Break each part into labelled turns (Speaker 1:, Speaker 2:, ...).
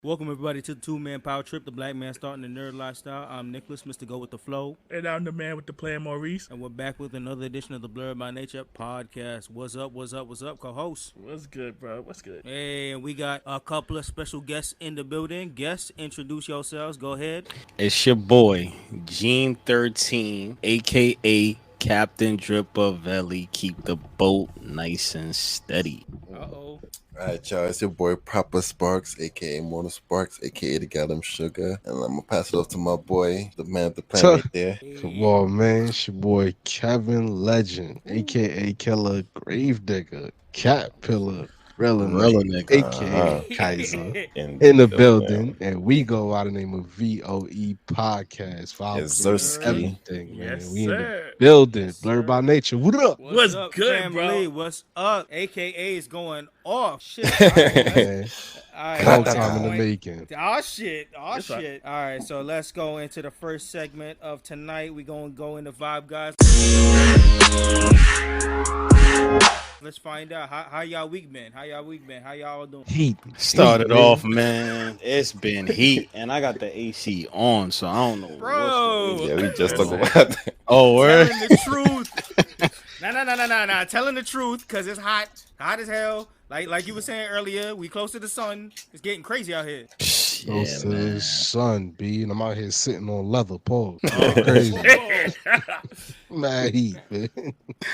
Speaker 1: Welcome everybody to the two-man power trip, the black man starting the nerd lifestyle. I'm Nicholas, Mr. Go with the Flow.
Speaker 2: And I'm the man with the plan, Maurice.
Speaker 1: And we're back with another edition of the Blerd By Nature Podcast. What's up, co-host?
Speaker 2: What's good, bro? What's good?
Speaker 1: Hey, and we got a couple of special guests in the building. Guests, introduce yourselves. Go ahead.
Speaker 3: It's your boy, Jean XIII, a.k.a. Captain Drippavelli. Keep the boat nice and steady.
Speaker 1: Uh-oh.
Speaker 4: Alright, y'all, it's your boy Proppa Sparx, aka Mono Sparks, aka the Goddamn Sugar. And I'm gonna pass it off to my boy, the man at the plan right there.
Speaker 5: Come on, man. It's your boy Kevin Legend, aka Killer Gravedigger, Cat Pillar, Relic, aka Kaiser, in the building. And we go by the name of V.O.E Podcast.
Speaker 4: Yes,
Speaker 5: everything, man.
Speaker 2: Yes,
Speaker 5: we
Speaker 2: sir.
Speaker 5: in the building. Blerd By Nature. What up?
Speaker 2: What's
Speaker 1: up,
Speaker 2: good,
Speaker 1: family?
Speaker 2: bro?
Speaker 1: What's up? AKA is going off. Shit.
Speaker 5: Man,
Speaker 1: All right,
Speaker 5: long
Speaker 1: let's
Speaker 5: time in
Speaker 1: go
Speaker 5: the making.
Speaker 1: Oh shit.
Speaker 2: That's right.
Speaker 1: All right, so let's go into the first segment of tonight. We're going to go into Vibe Guys. Let's find out how y'all week been. How y'all doing?
Speaker 5: Heat.
Speaker 3: Started off, man. It's been heat, and I got the AC on, so I don't know.
Speaker 1: Bro.
Speaker 4: Yeah, we just talked about that.
Speaker 3: Oh, word?
Speaker 1: Telling the truth. Nah. Telling the truth, because it's hot as hell. Like you were saying earlier, we close to the sun. It's getting crazy out here.
Speaker 5: Close to the sun, B, and I'm out here sitting on leather poles.
Speaker 1: Oh,
Speaker 5: Crazy.
Speaker 1: oh.
Speaker 5: Mad heat, man.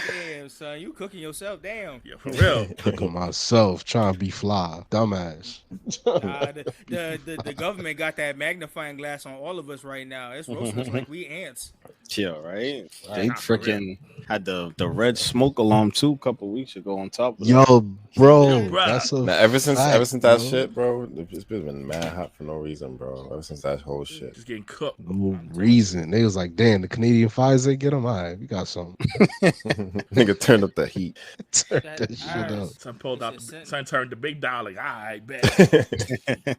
Speaker 1: Damn, son, you cooking yourself. Damn.
Speaker 2: Yeah, for real.
Speaker 5: Cooking myself, trying to be fly. Dumbass.
Speaker 1: The government got that magnifying glass on all of us right now. It's roasting us like we ants.
Speaker 3: Chill, right? They
Speaker 2: Nah, for
Speaker 3: freaking had the red smoke alarm, too, a couple weeks ago on top of that.
Speaker 5: Yo, bro,
Speaker 2: Yo, bruh.
Speaker 5: that's a
Speaker 4: Now, ever since
Speaker 5: fact,
Speaker 4: that
Speaker 5: bro.
Speaker 4: shit, bro, it's been mad hot for no reason, bro. Ever since that whole shit.
Speaker 2: Just getting cooked.
Speaker 5: No reason. They was like, damn, the Canadian fires, they get them. All right, we got something.
Speaker 4: Nigga turned up the heat.
Speaker 5: Turn
Speaker 1: That-
Speaker 5: that shit
Speaker 1: alright.
Speaker 5: up.
Speaker 2: Son pulled out,
Speaker 1: It's
Speaker 2: son turned the big dollar. Like, all right, bet.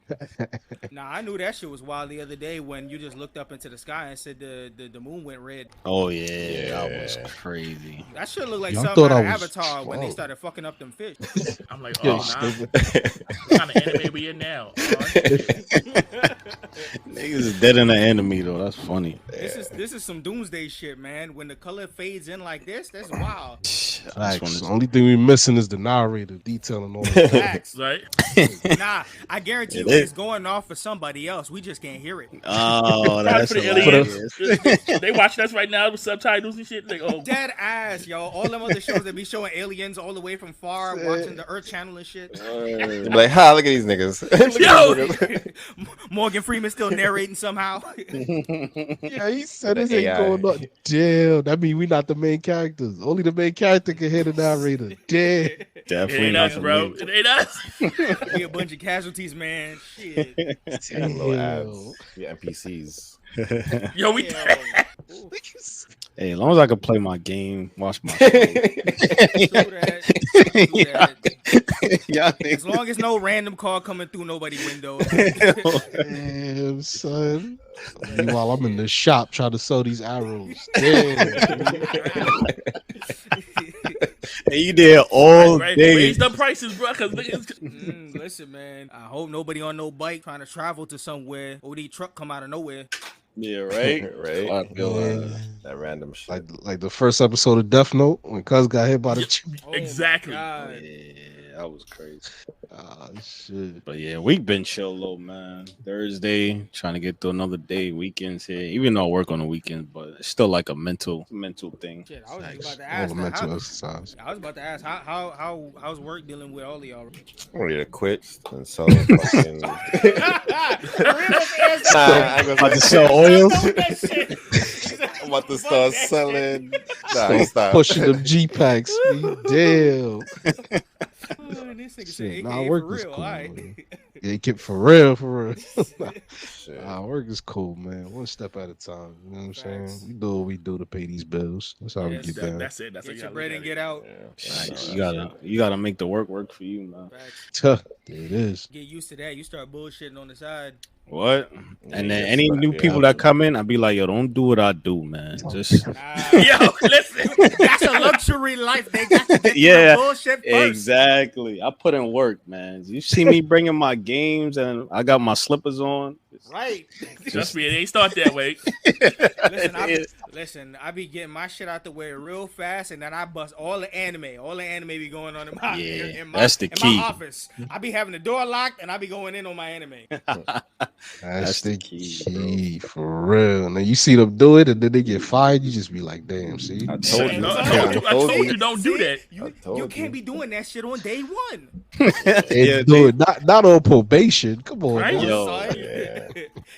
Speaker 1: Nah, I knew that shit was wild the other day when you just looked up into the sky and said the moon went red.
Speaker 3: Oh, yeah, that was
Speaker 4: Yeah.
Speaker 3: crazy.
Speaker 1: That shit looked like
Speaker 5: Y'all
Speaker 1: something
Speaker 5: thought
Speaker 1: out of
Speaker 5: I was
Speaker 1: Avatar when they
Speaker 5: slow.
Speaker 1: started fucking up them fish.
Speaker 2: I'm like,
Speaker 5: Yo,
Speaker 2: oh,
Speaker 5: you
Speaker 2: nah.
Speaker 5: stupid.
Speaker 2: What kind of anime we in now?
Speaker 3: Niggas is dead in the enemy, though. That's funny.
Speaker 1: This is some doomsday shit, man. When the color fades in like this, that's wild.
Speaker 5: Facts. The only thing we missing is the narrator detailing all the
Speaker 1: Facts.
Speaker 2: Right?
Speaker 1: Nah, I guarantee you
Speaker 3: It is.
Speaker 1: it's going off for somebody else. We just can't hear it.
Speaker 3: Oh,
Speaker 2: Probably
Speaker 3: that's
Speaker 2: for the
Speaker 3: hilarious.
Speaker 2: aliens. They watching us right now with subtitles and shit. Like, oh,
Speaker 1: Dead ass, yo. All them other shows that be showing aliens all the way from far, watching the Earth Channel and shit.
Speaker 4: They be like, ha, look at these niggas. Look at
Speaker 2: Yo!
Speaker 4: these niggas.
Speaker 1: Morgan Freeman still narrating somehow.
Speaker 5: Yeah, he said this ain't
Speaker 4: AI.
Speaker 5: going on. Damn, that mean we not the main characters. Only the main character can hear the narrator. Damn.
Speaker 2: it
Speaker 3: Definitely
Speaker 2: ain't
Speaker 3: not
Speaker 2: us,
Speaker 3: for
Speaker 2: bro.
Speaker 3: me.
Speaker 2: It ain't us.
Speaker 1: Be a bunch of casualties, man. Shit.
Speaker 4: Little
Speaker 5: Damn.
Speaker 4: ads. Yeah, NPCs.
Speaker 2: Yo, we.
Speaker 1: Yo.
Speaker 3: Hey, as long as I can play my game, watch my
Speaker 1: True that. True that.
Speaker 3: yeah,
Speaker 1: As long as no random call coming through nobody's window.
Speaker 5: Damn, son. Meanwhile, I'm in the shop trying to sell these arrows. Damn.
Speaker 3: Hey, you there all
Speaker 2: Right,
Speaker 3: day.
Speaker 2: raise the prices, bro. Cause niggas,
Speaker 1: Listen, man. I hope nobody on no bike trying to travel to somewhere. OD truck come out of nowhere.
Speaker 3: Yeah, right?
Speaker 4: Right?
Speaker 3: I feel
Speaker 4: That random shit.
Speaker 5: Like the first episode of Death Note when Cuz got hit by the tree.
Speaker 1: Oh my
Speaker 2: Exactly.
Speaker 1: God.
Speaker 3: Yeah, that was crazy.
Speaker 5: Ah, shit.
Speaker 3: But yeah, we've been chill though, man. Thursday, trying to get through another day. Weekends here, even though I work on the weekends, but it's still like a mental thing.
Speaker 1: Shit, I was just about to
Speaker 5: All
Speaker 1: ask.
Speaker 5: the mental exercise.
Speaker 1: I was about to ask how's work dealing with all of y'all?
Speaker 4: I'm ready to quit and sell fucking.
Speaker 3: About to sell oils.
Speaker 4: I'm about to start selling. Nah, stop.
Speaker 5: Pushing them G packs. Damn.
Speaker 1: This nigga said
Speaker 5: Shit,
Speaker 1: AKA
Speaker 5: nah,
Speaker 1: for
Speaker 5: work is
Speaker 1: real.
Speaker 5: cool.
Speaker 1: All right.
Speaker 5: Man. Yeah, keep for real.
Speaker 4: Shit.
Speaker 5: Nah, work is cool, man. One step at a time. You know what I'm
Speaker 1: Facts.
Speaker 5: saying? We do what we do to pay these bills. That's how we
Speaker 1: Yes,
Speaker 5: get down.
Speaker 2: That's it. That's
Speaker 1: Get
Speaker 2: how
Speaker 1: your
Speaker 2: you
Speaker 1: bread
Speaker 2: gotta
Speaker 1: and
Speaker 2: look
Speaker 1: get out.
Speaker 4: Yeah.
Speaker 3: You gotta make the work for you, man.
Speaker 1: Facts.
Speaker 5: Tuh, there it is.
Speaker 1: Get used to that. You start bullshitting on the side.
Speaker 3: What?
Speaker 4: Yeah,
Speaker 3: And
Speaker 4: you
Speaker 3: then
Speaker 4: get
Speaker 3: any
Speaker 4: stuck
Speaker 3: new
Speaker 4: there.
Speaker 3: people that come in, I'd be like, yo, don't do what I do, man. Just
Speaker 2: Yo, listen.
Speaker 1: That's a luxury life. They got to get through
Speaker 3: Yeah,
Speaker 1: the bullshit first.
Speaker 3: exactly. I put in work, man. You see me bringing my games and I got my slippers on.
Speaker 1: Right.
Speaker 2: Trust me, it ain't start that way.
Speaker 1: Listen, I be getting my shit out the way real fast, and then I bust all the anime. All the anime be going on in my,
Speaker 3: Yeah,
Speaker 1: in my,
Speaker 3: that's the
Speaker 1: in
Speaker 3: key.
Speaker 1: my office. I be having the door locked, and I be going in on my anime.
Speaker 5: That's the key, for real. Now you see them do it, and then they get fired. You just be like, damn. See,
Speaker 4: I told you.
Speaker 2: I told you don't do that.
Speaker 1: You can't be doing that shit on day one.
Speaker 5: and do it not on probation. Come on,
Speaker 2: Right?
Speaker 5: man.
Speaker 3: Yo,
Speaker 1: Son.
Speaker 4: yeah.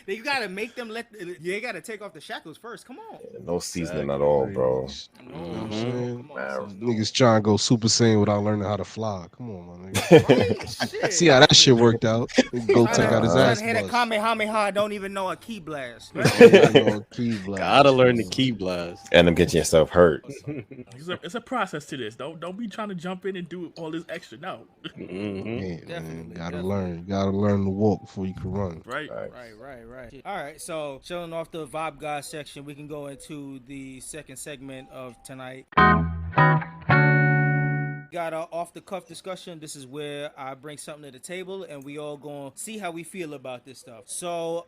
Speaker 1: You gotta make them you gotta take off the shackles first. Come on.
Speaker 4: No seasoning at all, bro.
Speaker 5: You know what I'm saying?
Speaker 1: Come on, son.
Speaker 5: Niggas trying to go Super Saiyan without learning how to fly. Come on, my nigga.
Speaker 1: Shit.
Speaker 5: See how that shit worked out? Go take out his ass.
Speaker 1: Had a Kamehameha, don't even know a key blast.
Speaker 3: gotta learn the key blast.
Speaker 4: And them getting yourself hurt.
Speaker 2: It's a process to this. Don't be trying to jump in and do all this extra. No.
Speaker 3: Mm-hmm.
Speaker 5: Man, gotta learn to walk before you can run.
Speaker 2: Right.
Speaker 1: Right. All right, so chilling off the Vibe God section, we can go into the second segment of tonight. Got an off-the-cuff discussion. This is where I bring something to the table, and we all gonna see how we feel about this stuff. So,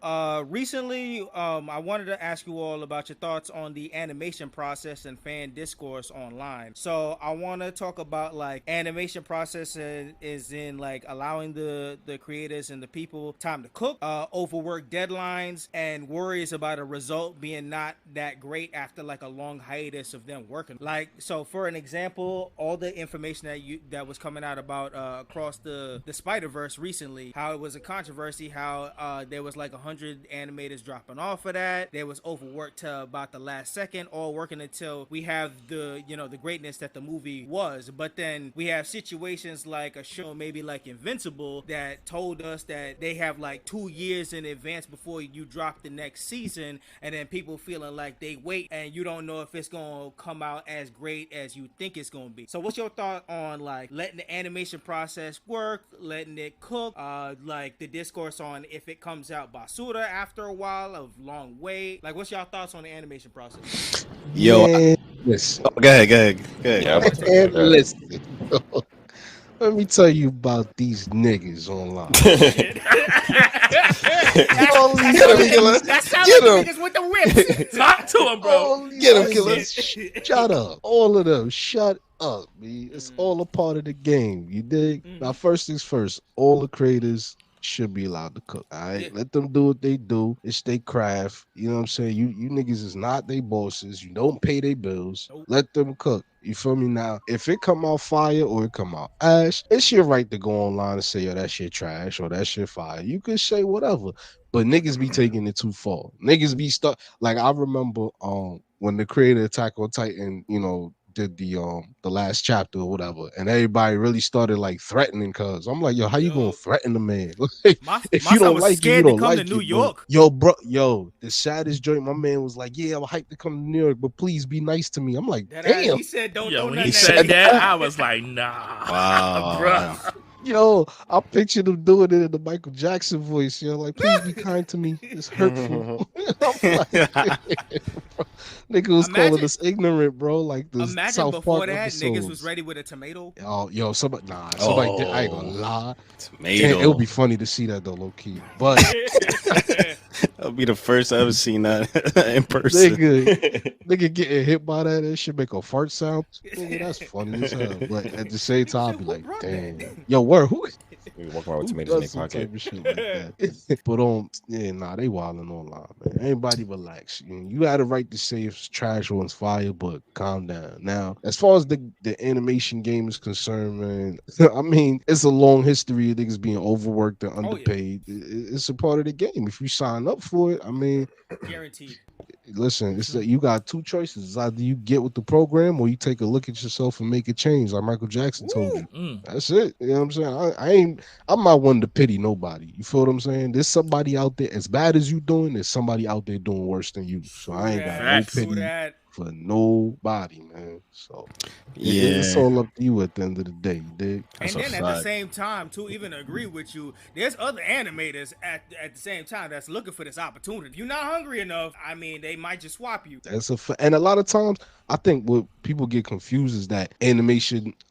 Speaker 1: recently, I wanted to ask you all about your thoughts on the animation process and fan discourse online. So, I want to talk about like animation process is in like allowing the creators and the people time to cook, overwork deadlines, and worries about a result being not that great after like a long hiatus of them working. Like, so for an example, all the information that was coming out about across the Spider-Verse recently, how it was a controversy, how there was like 100 animators dropping off of that. There was overworked to about the last second, all working until we have the greatness that the movie was. But then we have situations like a show maybe like Invincible that told us that they have like 2 years in advance before you drop the next season, and then people feeling like they wait and you don't know if it's gonna come out as great as you think it's gonna be. So what's your thought on like letting the animation process work, letting it cook, like the discourse on if it comes out basura after a while of long wait? Like, what's y'all thoughts on the animation process?
Speaker 3: Yo,
Speaker 5: Man, listen.
Speaker 3: go ahead.
Speaker 4: Yeah,
Speaker 5: Listen. Let me tell you about these niggas online.
Speaker 1: That sounds like the niggas with the whips.
Speaker 2: Talk to him, bro.
Speaker 5: Get him, killer. Shut up. All of them. Shut up, man. It's all a part of the game. You dig? Now, first things first, all the creators should be allowed to cook. All right, let them do what they do. It's their craft. You know what I'm saying? You niggas is not they bosses. You don't pay their bills. Let them cook. You feel me? Now, if it come out fire or it come out ash, it's your right to go online and say, yo, that shit trash or that shit fire. You could say whatever. But niggas be taking it too far. Niggas be stuck. Like, I remember when the creator of Attack on Titan, did the last chapter or whatever, and everybody really started like threatening, cuz I'm like, yo, how you gonna threaten the man? Like, if you don't like it, you don't like it.
Speaker 1: New York.
Speaker 5: Yo, the saddest joint, my man was like, yeah, I'm hyped to come to New York, but please be nice to me. I'm like, damn.
Speaker 1: He said, don't.
Speaker 2: Yo, when
Speaker 1: nothing
Speaker 2: he
Speaker 1: that
Speaker 2: said
Speaker 1: day.
Speaker 2: that, I was like, nah.
Speaker 3: Wow.
Speaker 2: Bruh.
Speaker 5: Yo, I pictured him doing it in the Michael Jackson voice. Yo, like, please be kind to me. It's hurtful. I'm like, nigga was calling us ignorant, bro. Like the
Speaker 1: Imagine
Speaker 5: South
Speaker 1: before
Speaker 5: Park
Speaker 1: that,
Speaker 5: episodes.
Speaker 1: niggas was ready with a tomato.
Speaker 5: Oh, yo, somebody did. I ain't gonna lie.
Speaker 3: Tomato.
Speaker 5: It would be funny to see that though, low key. But
Speaker 3: That'll be the first I've ever seen that in person.
Speaker 5: nigga getting hit by that shit make a fart sound. Nigga, that's funny as hell. But at the same time, be like, damn, yo, where who?
Speaker 4: We walk around with
Speaker 5: Who
Speaker 4: tomatoes in
Speaker 5: does
Speaker 4: their
Speaker 5: some
Speaker 4: pocket.
Speaker 5: type of shit like that? But they wilding online, man. Everybody relax. You had a right to say if it's trash or it's fire, but calm down. Now, as far as the animation game is concerned, man, I mean, it's a long history of niggas being overworked and underpaid. It's a part of the game. If you sign up for it, I mean,
Speaker 1: guaranteed.
Speaker 5: Listen, it's that you got two choices. It's either you get with the program or you take a look at yourself and make a change, like Michael Jackson told you. That's it. You know what I'm saying? I'm not one to pity nobody. You feel what I'm saying? There's somebody out there as bad as you doing. There's somebody out there doing worse than you. So I ain't got no pity for nobody, man. So it's
Speaker 3: Yeah.
Speaker 5: all up to you at the end of the day, you dig?
Speaker 1: And then at the same time, to even agree with you, there's other animators at the same time that's looking for this opportunity. If you're not hungry enough, I mean, they might just swap you.
Speaker 5: And a lot of times, I think what people get confused is that a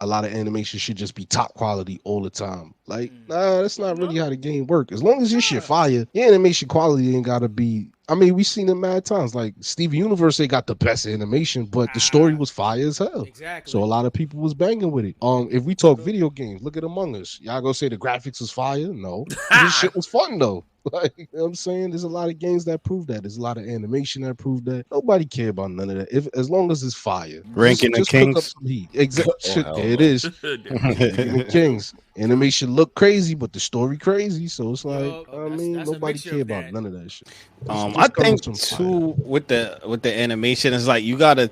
Speaker 5: lot of animation should just be top quality all the time. Like, nah, that's not really how the game works. As long as your shit fire, your animation quality ain't gotta be. I mean, we seen it mad times. Like Steven Universe, they got the best animation, but the story was fire as hell.
Speaker 1: Exactly.
Speaker 5: So a lot of people was banging with it. If we talk video games, look at Among Us. Y'all gonna say the graphics was fire? No, this shit was fun though. Like, you know what I'm saying? There's a lot of games that prove that. There's a lot of animation that prove that. Nobody care about none of that. As long as it's fire.
Speaker 3: Ranking the Kings.
Speaker 5: Cook up some heat. Exactly. It is. Ranking the Kings. Animation look crazy, but the story crazy. So it's like, that's nobody care about none of that shit.
Speaker 3: I think too with the animation, it's like you gotta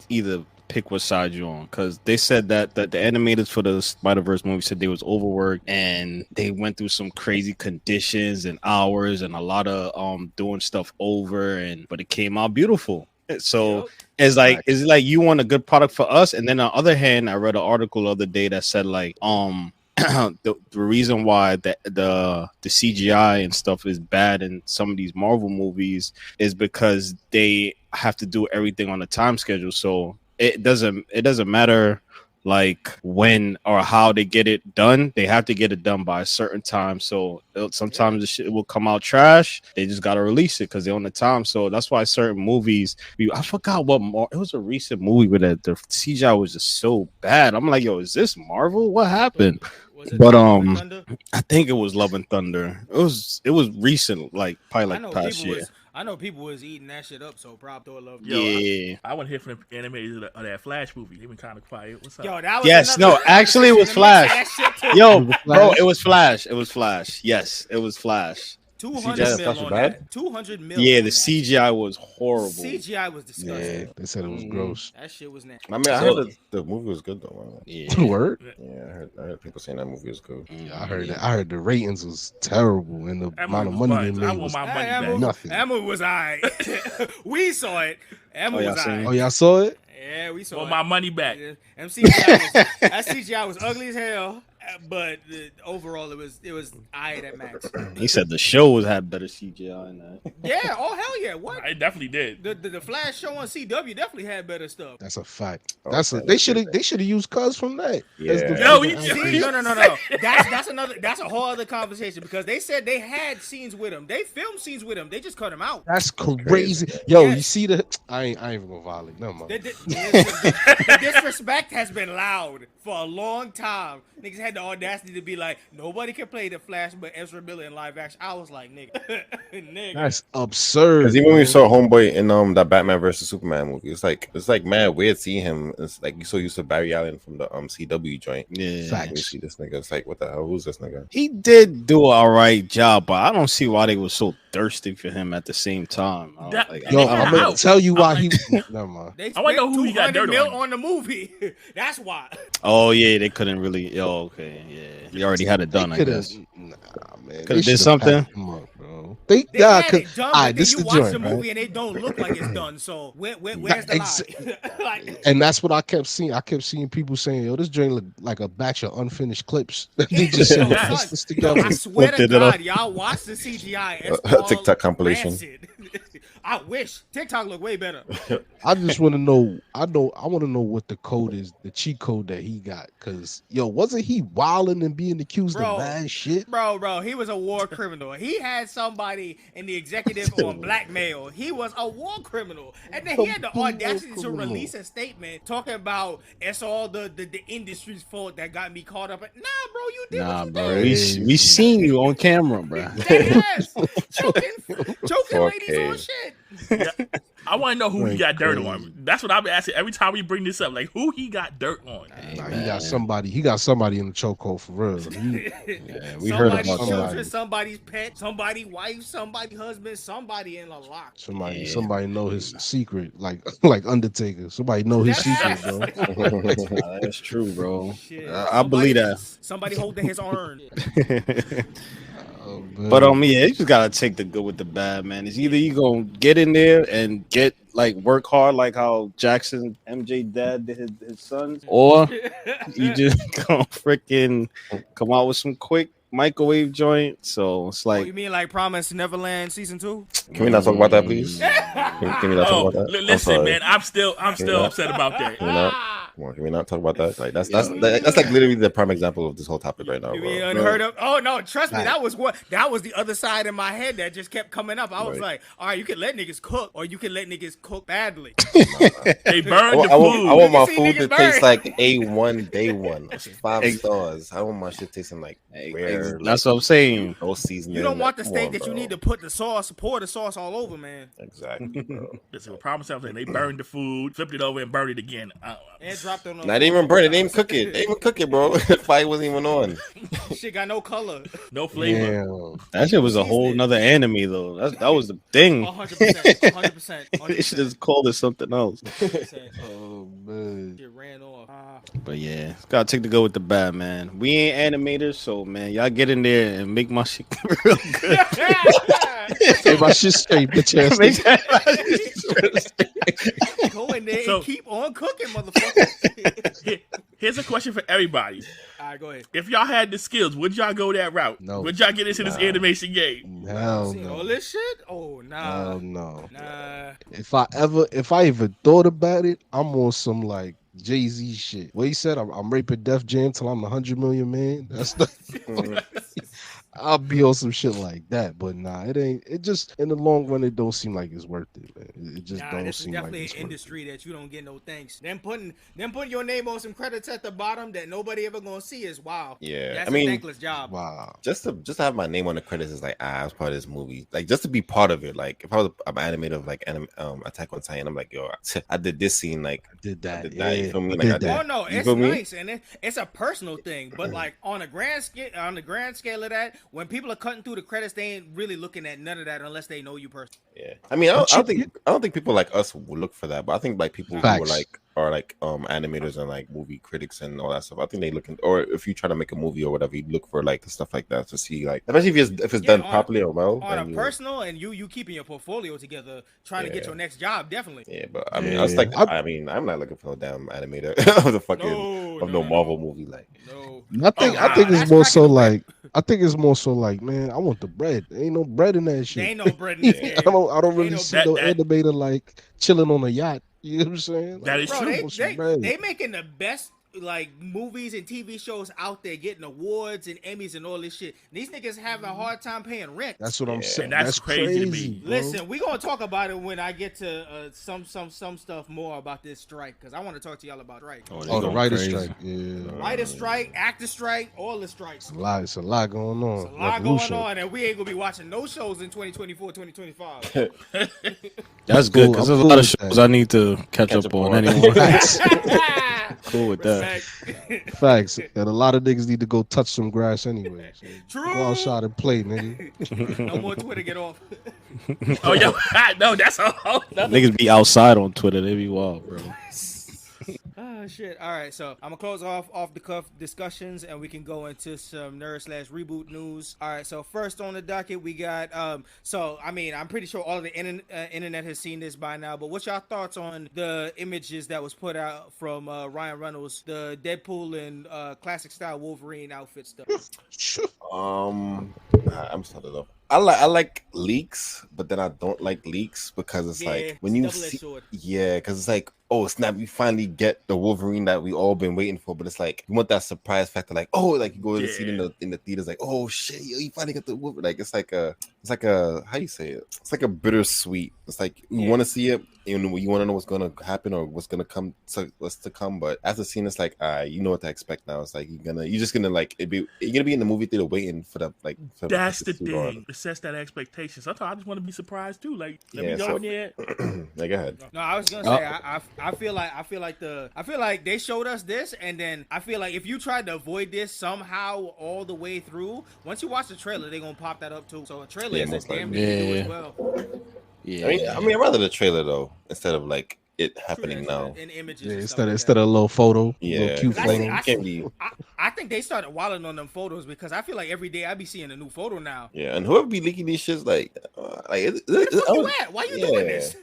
Speaker 3: either pick what side you're on, because they said that the animators for the Spider-Verse movie said they was overworked and they went through some crazy conditions and hours and a lot of doing stuff over, but it came out beautiful. So it's like you want a good product for us, and then on the other hand, I read an article the other day that said like the reason why the CGI and stuff is bad in some of these Marvel movies is because they have to do everything on a time schedule. So it doesn't matter like when or how they get it done. They have to get it done by a certain time. So sometimes the shit will come out trash. They just gotta release it because they're on the time. So that's why certain movies, I forgot it was a recent movie where the CGI was just so bad. I'm like, yo, is this Marvel? What happened? But I think it was Love and Thunder. It was recent, like probably like past year.
Speaker 1: I know people was eating that shit up, so probably throw a love.
Speaker 2: Yeah, I want to hear from the animators of that Flash movie. They've been kind of quiet. What's up?
Speaker 1: Yo, that was
Speaker 3: actually, it was Flash. Yo, bro, it was Flash. It was Flash. Yes, it was Flash.
Speaker 1: 200 mil on that. 200 mil.
Speaker 3: Yeah, the CGI was horrible.
Speaker 1: CGI was disgusting.
Speaker 5: Yeah, they said it was gross.
Speaker 1: That shit was nasty.
Speaker 4: I mean, I heard the movie was good though.
Speaker 3: Yeah.
Speaker 5: Word?
Speaker 4: Yeah, I heard people saying that movie was good.
Speaker 5: Yeah, I heard that. I heard the ratings was terrible and the amount of money they made.
Speaker 2: I want my money back.
Speaker 5: Nothing.
Speaker 1: That movie was alright. We saw it. That movie was alright.
Speaker 5: Oh, y'all saw it?
Speaker 1: Yeah, we saw it.
Speaker 2: Want my money back.
Speaker 1: That CGI was ugly as hell. But overall, it was alright at max.
Speaker 3: He said the show had better CGI in that.
Speaker 1: Yeah, oh hell yeah! What?
Speaker 2: It definitely did.
Speaker 1: The Flash show on CW definitely had better stuff.
Speaker 5: That's a fact. They should have used Cuz from that.
Speaker 4: Yeah.
Speaker 1: No. That's a whole other conversation because they said they had scenes with him. They filmed scenes with him. They just cut him out.
Speaker 5: That's crazy. Yo, yes. You see I ain't even gonna violate. No man.
Speaker 1: The disrespect has been loud for a long time. Niggas had the audacity to be like, nobody can play the Flash but Ezra Miller in live action. I was like, nigga.
Speaker 5: That's absurd.
Speaker 4: Because even when we saw Homeboy in that Batman versus Superman movie, it's like mad weird seeing him. It's like you so used to Barry Allen from the CW joint.
Speaker 3: Yeah.
Speaker 4: You see this nigga, it's like, what the hell? Who's this nigga?
Speaker 3: He did do an alright job, but I don't see why they were so thirsty for him at the same time. I'm
Speaker 5: gonna tell you why he. Never mind.
Speaker 2: I want to know who he got dirt
Speaker 1: on the movie. That's why.
Speaker 3: Oh yeah, they couldn't really. Oh okay, yeah, he already had it done. I guess.
Speaker 5: Nah, man.
Speaker 3: Could have did something.
Speaker 1: They had it done, but
Speaker 5: this
Speaker 1: then you watch the movie and it don't look like it's done. So where's the lie?
Speaker 5: And that's what I kept seeing. I kept seeing people saying, "Yo, this joint look like a batch of unfinished clips." They just put this together.
Speaker 1: I swear to God, y'all watch the CGI. It's
Speaker 4: TikTok compilation.
Speaker 1: Rancid. I wish TikTok looked way better.
Speaker 5: I just want to know. I want to know what the code is, the cheat code that he got. Cause wasn't he wilding and being accused of bad shit?
Speaker 1: Bro, he was a war criminal. He had somebody in the executive on blackmail. He was a war criminal, and then he had the audacity to release a statement talking about it's all the industry's fault that got me caught up. Nah, bro, you did. Nah, bro,
Speaker 3: we seen you on camera, bro.
Speaker 1: Yes, choking ladies on shit.
Speaker 2: Yeah. I want to know who he got dirt on. That's what I've been asking every time we bring this up. Like, who he got dirt on?
Speaker 5: He got somebody. He got somebody in the chokehold for real.
Speaker 3: We heard about
Speaker 1: children, somebody's pet, somebody's wife, somebody's husband, somebody in a lock.
Speaker 5: Somebody know his secret, like Undertaker. Somebody know his secret, bro.
Speaker 3: That's true, bro. I believe that.
Speaker 1: Somebody holding his arm.
Speaker 3: But you just gotta take the good with the bad, man. It's either you gonna get in there and get like work hard like how Jackson MJ dad did his sons, or you just gonna freaking come out with some quick microwave joint. So it's like,
Speaker 1: you mean like Promise Neverland season 2?
Speaker 4: Can we not talk about that, please? Can we not talk about that?
Speaker 2: Listen, man, I'm still upset about that.
Speaker 4: Can we not? Come on, can we not talk about that? Like that's like literally the prime example of this whole topic right now,
Speaker 1: You
Speaker 4: bro.
Speaker 1: mean unheard of? Oh no, trust me, that was the other side in my head that just kept coming up. I was like, all right, you can let niggas cook, or you can let niggas cook badly.
Speaker 2: They burn the food.
Speaker 4: I want my
Speaker 1: See
Speaker 4: food
Speaker 1: niggas
Speaker 4: to
Speaker 1: burn.
Speaker 4: taste like A1 day one, 5 stars. I want my shit tasting like rare.
Speaker 3: that's what I'm saying.
Speaker 4: No seasoning.
Speaker 1: You don't want the
Speaker 4: Come
Speaker 1: steak
Speaker 4: on,
Speaker 1: that you
Speaker 4: bro.
Speaker 1: need to pour the sauce all over, man.
Speaker 4: Exactly, bro.
Speaker 2: Listen, with Promise Neverland, they burned the food, flipped it over, and burned it again.
Speaker 1: And dropped on.
Speaker 4: Not even burn it. They didn't even cook it. They didn't even cook it, bro. The fire wasn't even on.
Speaker 1: Shit got no color.
Speaker 2: No flavor.
Speaker 5: Damn.
Speaker 3: That shit was a whole nother anime though. That was the thing.
Speaker 1: 100%. 100%.
Speaker 3: They should have called it something else.
Speaker 5: Oh man.
Speaker 1: Shit ran off.
Speaker 3: But yeah, gotta take the good with the bad, man. We ain't animators, so man, y'all get in there and make my shit real good.
Speaker 5: Hey, my shit straight, bitch ass.
Speaker 3: Make
Speaker 5: nigga.
Speaker 1: Go in there
Speaker 2: So-
Speaker 1: and keep on cooking, motherfucker.
Speaker 2: Here's a question for everybody.
Speaker 1: All right, go ahead.
Speaker 2: If y'all had the skills, would y'all go that route?
Speaker 5: No.
Speaker 2: Would y'all get into this animation game?
Speaker 5: Hell
Speaker 1: See all
Speaker 5: no.
Speaker 1: this shit? Oh nah.
Speaker 5: Hell no.
Speaker 1: Nah.
Speaker 5: If I even thought about it, I'm on some like Jay-Z shit. What he said, I'm raping Def Jam till I'm 100 million man. That's the I'll be on some shit like that, but nah, it ain't. It just in the long run, it don't seem like it's worth it, man. It just
Speaker 1: Nah,
Speaker 5: don't
Speaker 1: this is
Speaker 5: seem like
Speaker 1: definitely
Speaker 5: it's
Speaker 1: an
Speaker 5: worth
Speaker 1: industry that you don't get no thanks. Them putting your name on some credits at the bottom that nobody ever gonna see is wow.
Speaker 4: Yeah,
Speaker 1: That's
Speaker 4: I mean,
Speaker 1: a thankless job.
Speaker 5: it. Wow.
Speaker 4: just to have my name on the credits is like, I was part of this movie. Like just to be part of it. Like if I was an animator of like Attack on Titan, I'm like, yo, I did this scene. Like
Speaker 5: I did that.
Speaker 4: I did
Speaker 5: Yeah,
Speaker 4: that, you feel me?
Speaker 5: I
Speaker 4: Like,
Speaker 5: did
Speaker 4: I did-
Speaker 1: Oh
Speaker 5: that.
Speaker 1: no,
Speaker 4: You
Speaker 1: it's
Speaker 4: feel me?
Speaker 1: nice and it's a personal thing, but like on a grand scale of that, when people are cutting through the credits, they ain't really looking at none of that unless they know you personally.
Speaker 4: Yeah, I mean, I don't think people like us will look for that, but I think like people who are like animators and like movie critics and all that stuff. I think they look or if you try to make a movie or whatever, you look for like stuff like that to see like, especially if it's done properly or well.
Speaker 1: On a
Speaker 4: then
Speaker 1: personal and you keeping your portfolio together, trying to get
Speaker 4: Yeah.
Speaker 1: your next job, definitely.
Speaker 4: Yeah, but I mean,
Speaker 5: Yeah.
Speaker 4: I was like, I'm not looking for no damn animator of the fucking
Speaker 1: No,
Speaker 4: Marvel movie. Like,
Speaker 1: No.
Speaker 5: I think
Speaker 1: that's
Speaker 5: it's more so
Speaker 1: cracking the
Speaker 5: like man, I want the bread. There ain't no bread in that shit.
Speaker 1: There ain't no bread in this game.
Speaker 5: I don't really
Speaker 1: no
Speaker 5: see
Speaker 2: bread.
Speaker 5: no
Speaker 2: That-
Speaker 5: animator like chilling on a yacht. You know what I'm saying?
Speaker 2: That is
Speaker 1: Bro,
Speaker 2: true.
Speaker 1: they making the best like movies and TV shows out there, getting awards and Emmys and all this shit. These niggas having a hard time paying rent.
Speaker 5: That's what I'm saying.
Speaker 2: And that's crazy to me.
Speaker 5: bro.
Speaker 1: Listen, we gonna talk about it when I get to some stuff more about this strike, because I want to talk to y'all about strike.
Speaker 5: Oh, the writer's strike. Yeah.
Speaker 1: Writer strike, actor strike, all the strikes.
Speaker 5: It's a lot going on.
Speaker 1: There's a lot going on, and we ain't gonna be watching no shows in 2024, 2025.
Speaker 3: That's good because
Speaker 5: I'm
Speaker 3: there's a
Speaker 5: cool
Speaker 3: lot of
Speaker 5: with
Speaker 3: shows
Speaker 5: that.
Speaker 3: I need to catch up on anyway. Cool with that.
Speaker 1: Respect.
Speaker 5: Facts. And a lot of niggas need to go touch some grass anyway. So
Speaker 1: True.
Speaker 5: go outside and play, nigga.
Speaker 1: No more Twitter, get off.
Speaker 2: Oh, yo, no, that's a whole nother.
Speaker 3: Niggas be outside on Twitter. They be wild, bro.
Speaker 1: Oh shit! All right, so I'm gonna close off the cuff discussions, and we can go into some nerd/reboot news. All right, so first on the docket we got So I mean, I'm pretty sure all of the internet has seen this by now, but what's y'all thoughts on the images that was put out from Ryan Reynolds, the Deadpool and classic style Wolverine outfit stuff?
Speaker 4: I'm started off. I like leaks, but then I don't like leaks because it's like when you
Speaker 1: double-edged
Speaker 4: see,
Speaker 1: sword.
Speaker 4: because it's like, oh snap, we finally get the Wolverine that we all been waiting for, but it's like you want that surprise factor, like, oh, like you go to see it in the theaters, like, oh shit, yo, you finally got the Wolverine. Like it's like a how you say it? It's like a bittersweet. It's like you want to see it, you want to know what's gonna happen or what's gonna come, what's to come. But after seeing it's like, you know what to expect now. It's like you're just gonna like you're gonna be in the movie theater waiting for the like.
Speaker 2: That's the thing. It sets that expectation. Sometimes I just want to be surprised too. Like, let me go in there.
Speaker 4: Like, go ahead.
Speaker 1: No, I was gonna say I feel like they showed us this, and then I feel like if you tried to avoid this somehow all the way through, once you watch the trailer, they're gonna pop that up too. So a trailer is a damn good do as well.
Speaker 3: Yeah.
Speaker 4: I mean, I'd rather the trailer though instead of like it happening now.
Speaker 1: In images.
Speaker 5: Yeah,
Speaker 1: and
Speaker 5: instead
Speaker 1: stuff
Speaker 5: of a little photo, little cute
Speaker 1: I
Speaker 5: photo.
Speaker 1: see- I
Speaker 4: Can't be.
Speaker 1: I think they started wilding on them photos because I feel like every day I be seeing a new photo now.
Speaker 4: Yeah, and whoever be leaking these shits, like,
Speaker 1: Where the fuck you at? Why you doing this?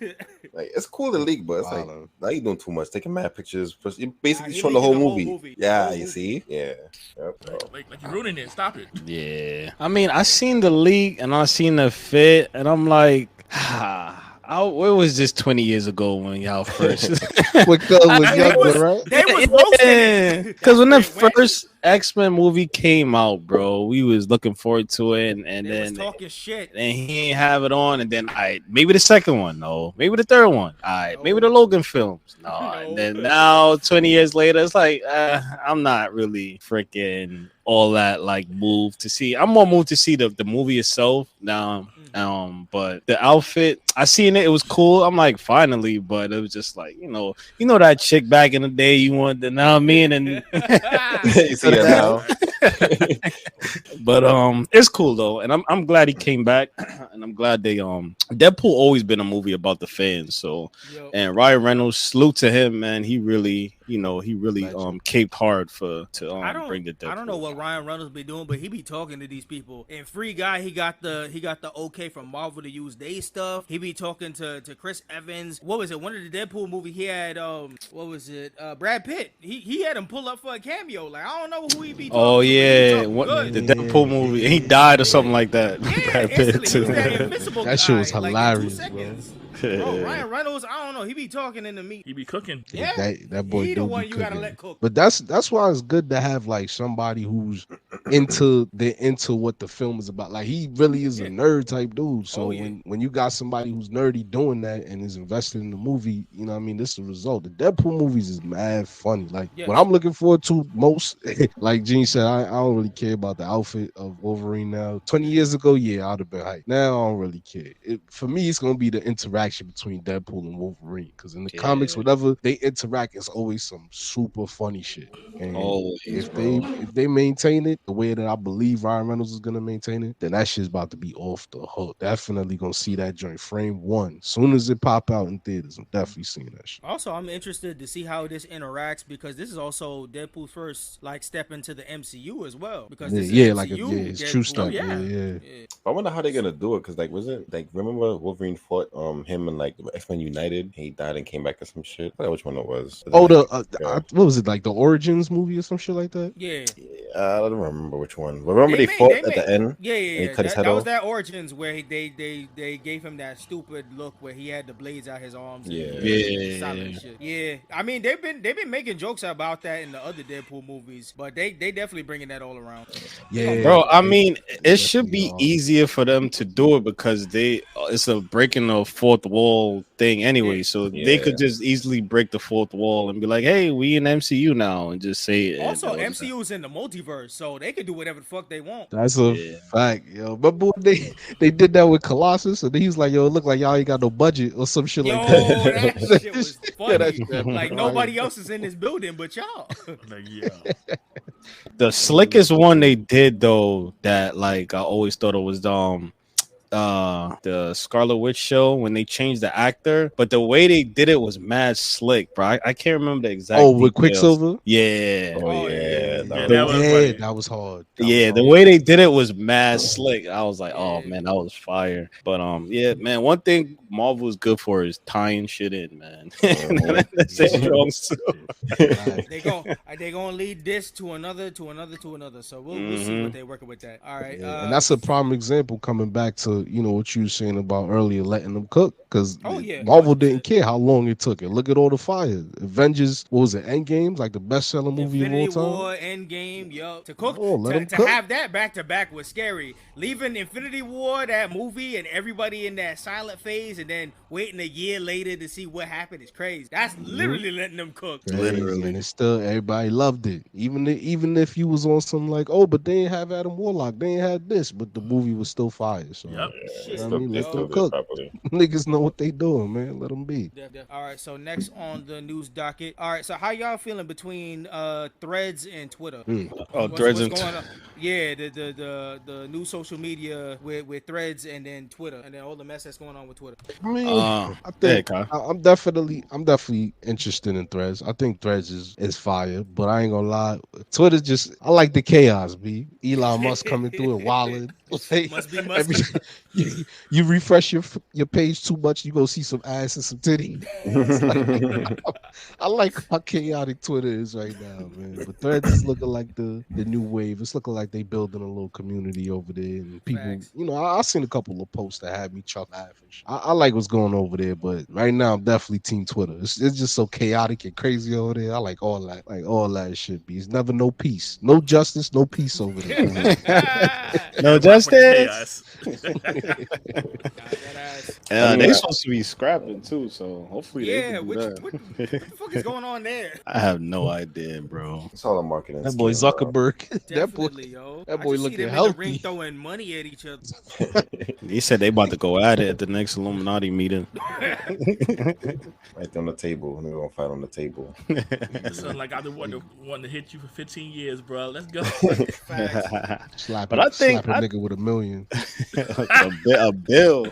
Speaker 4: Like it's cool to leak, but it's like now you doing too much. Taking mad pictures, you're basically showing the whole movie. Yeah, you see, yeah. Yep.
Speaker 2: Like you're ruining it. Stop it.
Speaker 3: Yeah, I mean, I seen the leak and I seen the fit, and I'm like, where was this 20 years ago when y'all first?
Speaker 5: was younger, right?
Speaker 1: They was roasting
Speaker 3: because when the first X-Men movie came out, bro, we was looking forward to it, and
Speaker 1: they
Speaker 3: then
Speaker 1: was talking shit,
Speaker 3: and he ain't have it on, and then maybe the second one, no, maybe the third one, maybe the Logan films, no, and then now 20 years later, it's like I'm not really freaking all that like moved to see. I'm more moved to see the movie itself now. But the outfit, I seen it. It was cool. I'm like, finally, but it was just like, you know that chick back in the day you wanted to know me and
Speaker 4: you see her now.
Speaker 3: But it's cool though, and I'm glad he came back, and I'm glad they Deadpool always been a movie about the fans. So, and Ryan Reynolds, salute to him, man. He really caped hard to bring the Deadpool.
Speaker 1: I don't know what Ryan Reynolds be doing, but he be talking to these people. And Free Guy, he got the okay from Marvel to use their stuff. He be talking to Chris Evans. What was it? One of the Deadpool movie he had Brad Pitt. He had him pull up for a cameo. Like I don't know who he be talking
Speaker 3: to. Oh
Speaker 1: yeah,
Speaker 3: the Deadpool movie. He died or something like that.
Speaker 1: Yeah, Brad Pitt too. That
Speaker 5: shit was hilarious, bro.
Speaker 1: Bro, Ryan Reynolds, I don't know. He be talking in the meat.
Speaker 2: He be cooking.
Speaker 1: Yeah,
Speaker 5: that boy.
Speaker 1: He the one you gotta let cook.
Speaker 5: But that's why it's good to have like somebody who's into what the film is about. Like he really is a nerd type dude. So when you got somebody who's nerdy doing that and is invested in the movie, you know what I mean, this is the result. The Deadpool movies is mad funny. Like what I'm looking forward to most, like Jean said, I don't really care about the outfit of Wolverine now. 20 years ago, yeah, I'd have been hyped. Now I don't really care. For me, it's gonna be the interaction between Deadpool and Wolverine, because in the comics, whenever they interact, it's always some super funny shit. And if they maintain it the way that I believe Ryan Reynolds is gonna maintain it, then that shit's about to be off the hook. Definitely gonna see that joint frame one. Soon as it pop out in theaters, I'm definitely seeing that shit.
Speaker 1: Also, I'm interested to see how this interacts, because this is also Deadpool's first like step into the MCU as well. Because this is
Speaker 5: it's true stuff. Yeah.
Speaker 4: I wonder how they're gonna do it, because like remember Wolverine fought him and like X-Men United? He died and came back or some shit. I forgot which one it was.
Speaker 5: What was it, like the Origins movie or some shit like that?
Speaker 1: Yeah.
Speaker 4: I don't remember which one. Remember they fought at the end?
Speaker 1: Yeah.
Speaker 4: He cut his head
Speaker 1: that
Speaker 4: off?
Speaker 1: was that Origins where they gave him that stupid look where he had the blades out his arms. Shit. Yeah. I mean they've been making jokes about that in the other Deadpool movies, but they definitely bringing that all around.
Speaker 3: Yeah, bro. I mean, it should be easier for them to do it because it's a breaking the fourth wall thing anyway, so they could just easily break the fourth wall and be like, "Hey, we in MCU now," and just say it.
Speaker 1: Also, MCU is in the multiverse, so they can do whatever the fuck they want.
Speaker 5: That's a fact, yo. But boy, they did that with Colossus, and he's like, "Yo, it look like y'all ain't got no budget or some shit like that."
Speaker 1: That shit was funny. Like nobody else is in this building but y'all.
Speaker 3: The slickest one they did though, that like I always thought it was the Scarlet Witch show when they changed the actor, but the way they did it was mad slick, bro. I can't remember the exact.
Speaker 5: With Quicksilver.
Speaker 3: Yeah.
Speaker 5: That was hard.
Speaker 3: The way they did it was mad slick. I was like, oh man, that was fire. But man, one thing Marvel is good for is tying shit in, man. That's a strong suit.
Speaker 1: They gonna lead this to another. So we'll see what they're working with that. All right,
Speaker 5: and that's a prime example coming back to what you were saying about earlier, letting them cook, because Marvel didn't care how long it took. And look at all the fire. Avengers, what was it? Endgame, like the best-selling movie of all time.
Speaker 1: War, Endgame, to cook. To have that back to back was scary. Leaving Infinity War, that movie, and everybody in that silent phase, and then waiting a year later to see what happened is crazy. That's literally letting them cook.
Speaker 5: Literally, and it's still everybody loved it. Even if you was on some like, but they ain't have Adam Warlock, they ain't had this, but the movie was still fire. So let them cook. Niggas know what they doing, man. Let them be.
Speaker 1: All right, so next on the news docket. All right, so how y'all feeling between Threads and Twitter?
Speaker 3: Threads and Twitter.
Speaker 1: Yeah, the new social media with Threads and then Twitter, and then all the mess that's going on with Twitter.
Speaker 5: I mean, I think I'm definitely interested in Threads. I think Threads is fire, but I ain't gonna lie, Twitter's just, I like the chaos. Elon Musk coming through and wilding.
Speaker 1: Must be.
Speaker 5: You refresh your page too much, much, you go see some ass and some titty. I like how chaotic Twitter is right now, man. But Threads is looking like the new wave. It's looking like they building a little community over there, and people,
Speaker 1: Facts.
Speaker 5: I seen a couple of posts that had me chuck laughing. I like what's going over there, but right now I'm definitely team Twitter. It's just so chaotic and crazy over there. I like all that. Like all that should be. It's never no peace, no justice, no peace over there.
Speaker 3: No justice. They supposed to be scrapping too, so hopefully they can do that.
Speaker 1: What the fuck is going on there?
Speaker 3: I have no idea, bro.
Speaker 4: It's all a marketing.
Speaker 5: That boy Zuckerberg.
Speaker 1: Definitely, yo.
Speaker 5: That boy
Speaker 1: I just see
Speaker 5: looking
Speaker 1: them in
Speaker 5: healthy.
Speaker 1: the ring throwing money at each other.
Speaker 3: He said they about to go at it at the next Illuminati meeting.
Speaker 4: Right on the table. They're gonna fight on the table.
Speaker 2: It sounds like I've been wanting to hit you for 15 years, bro. Let's go.
Speaker 5: Slap
Speaker 3: But I think
Speaker 5: a nigga with $1 million.
Speaker 3: a bill.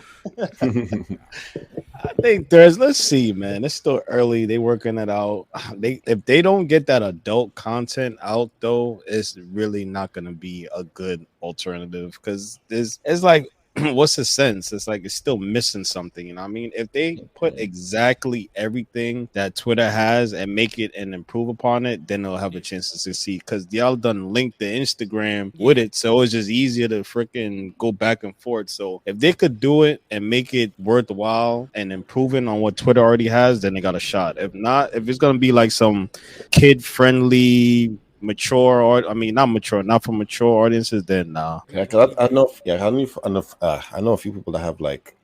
Speaker 3: I think let's see, man. It's still early. They working it out. If they don't get that adult content out though, it's really not gonna be a good alternative because it's like what's the sense? It's like it's still missing something. You know what I mean? If they put exactly everything that Twitter has and make it and improve upon it, then they'll have a chance to succeed. Because y'all done linked the Instagram with it, so it's just easier to freaking go back and forth. So if they could do it and make it worthwhile and improving on what Twitter already has, then they got a shot. If not, if it's gonna be like some kid-friendly, mature, or not for mature audiences, then nah.
Speaker 4: Yeah, cause I know a few people that have like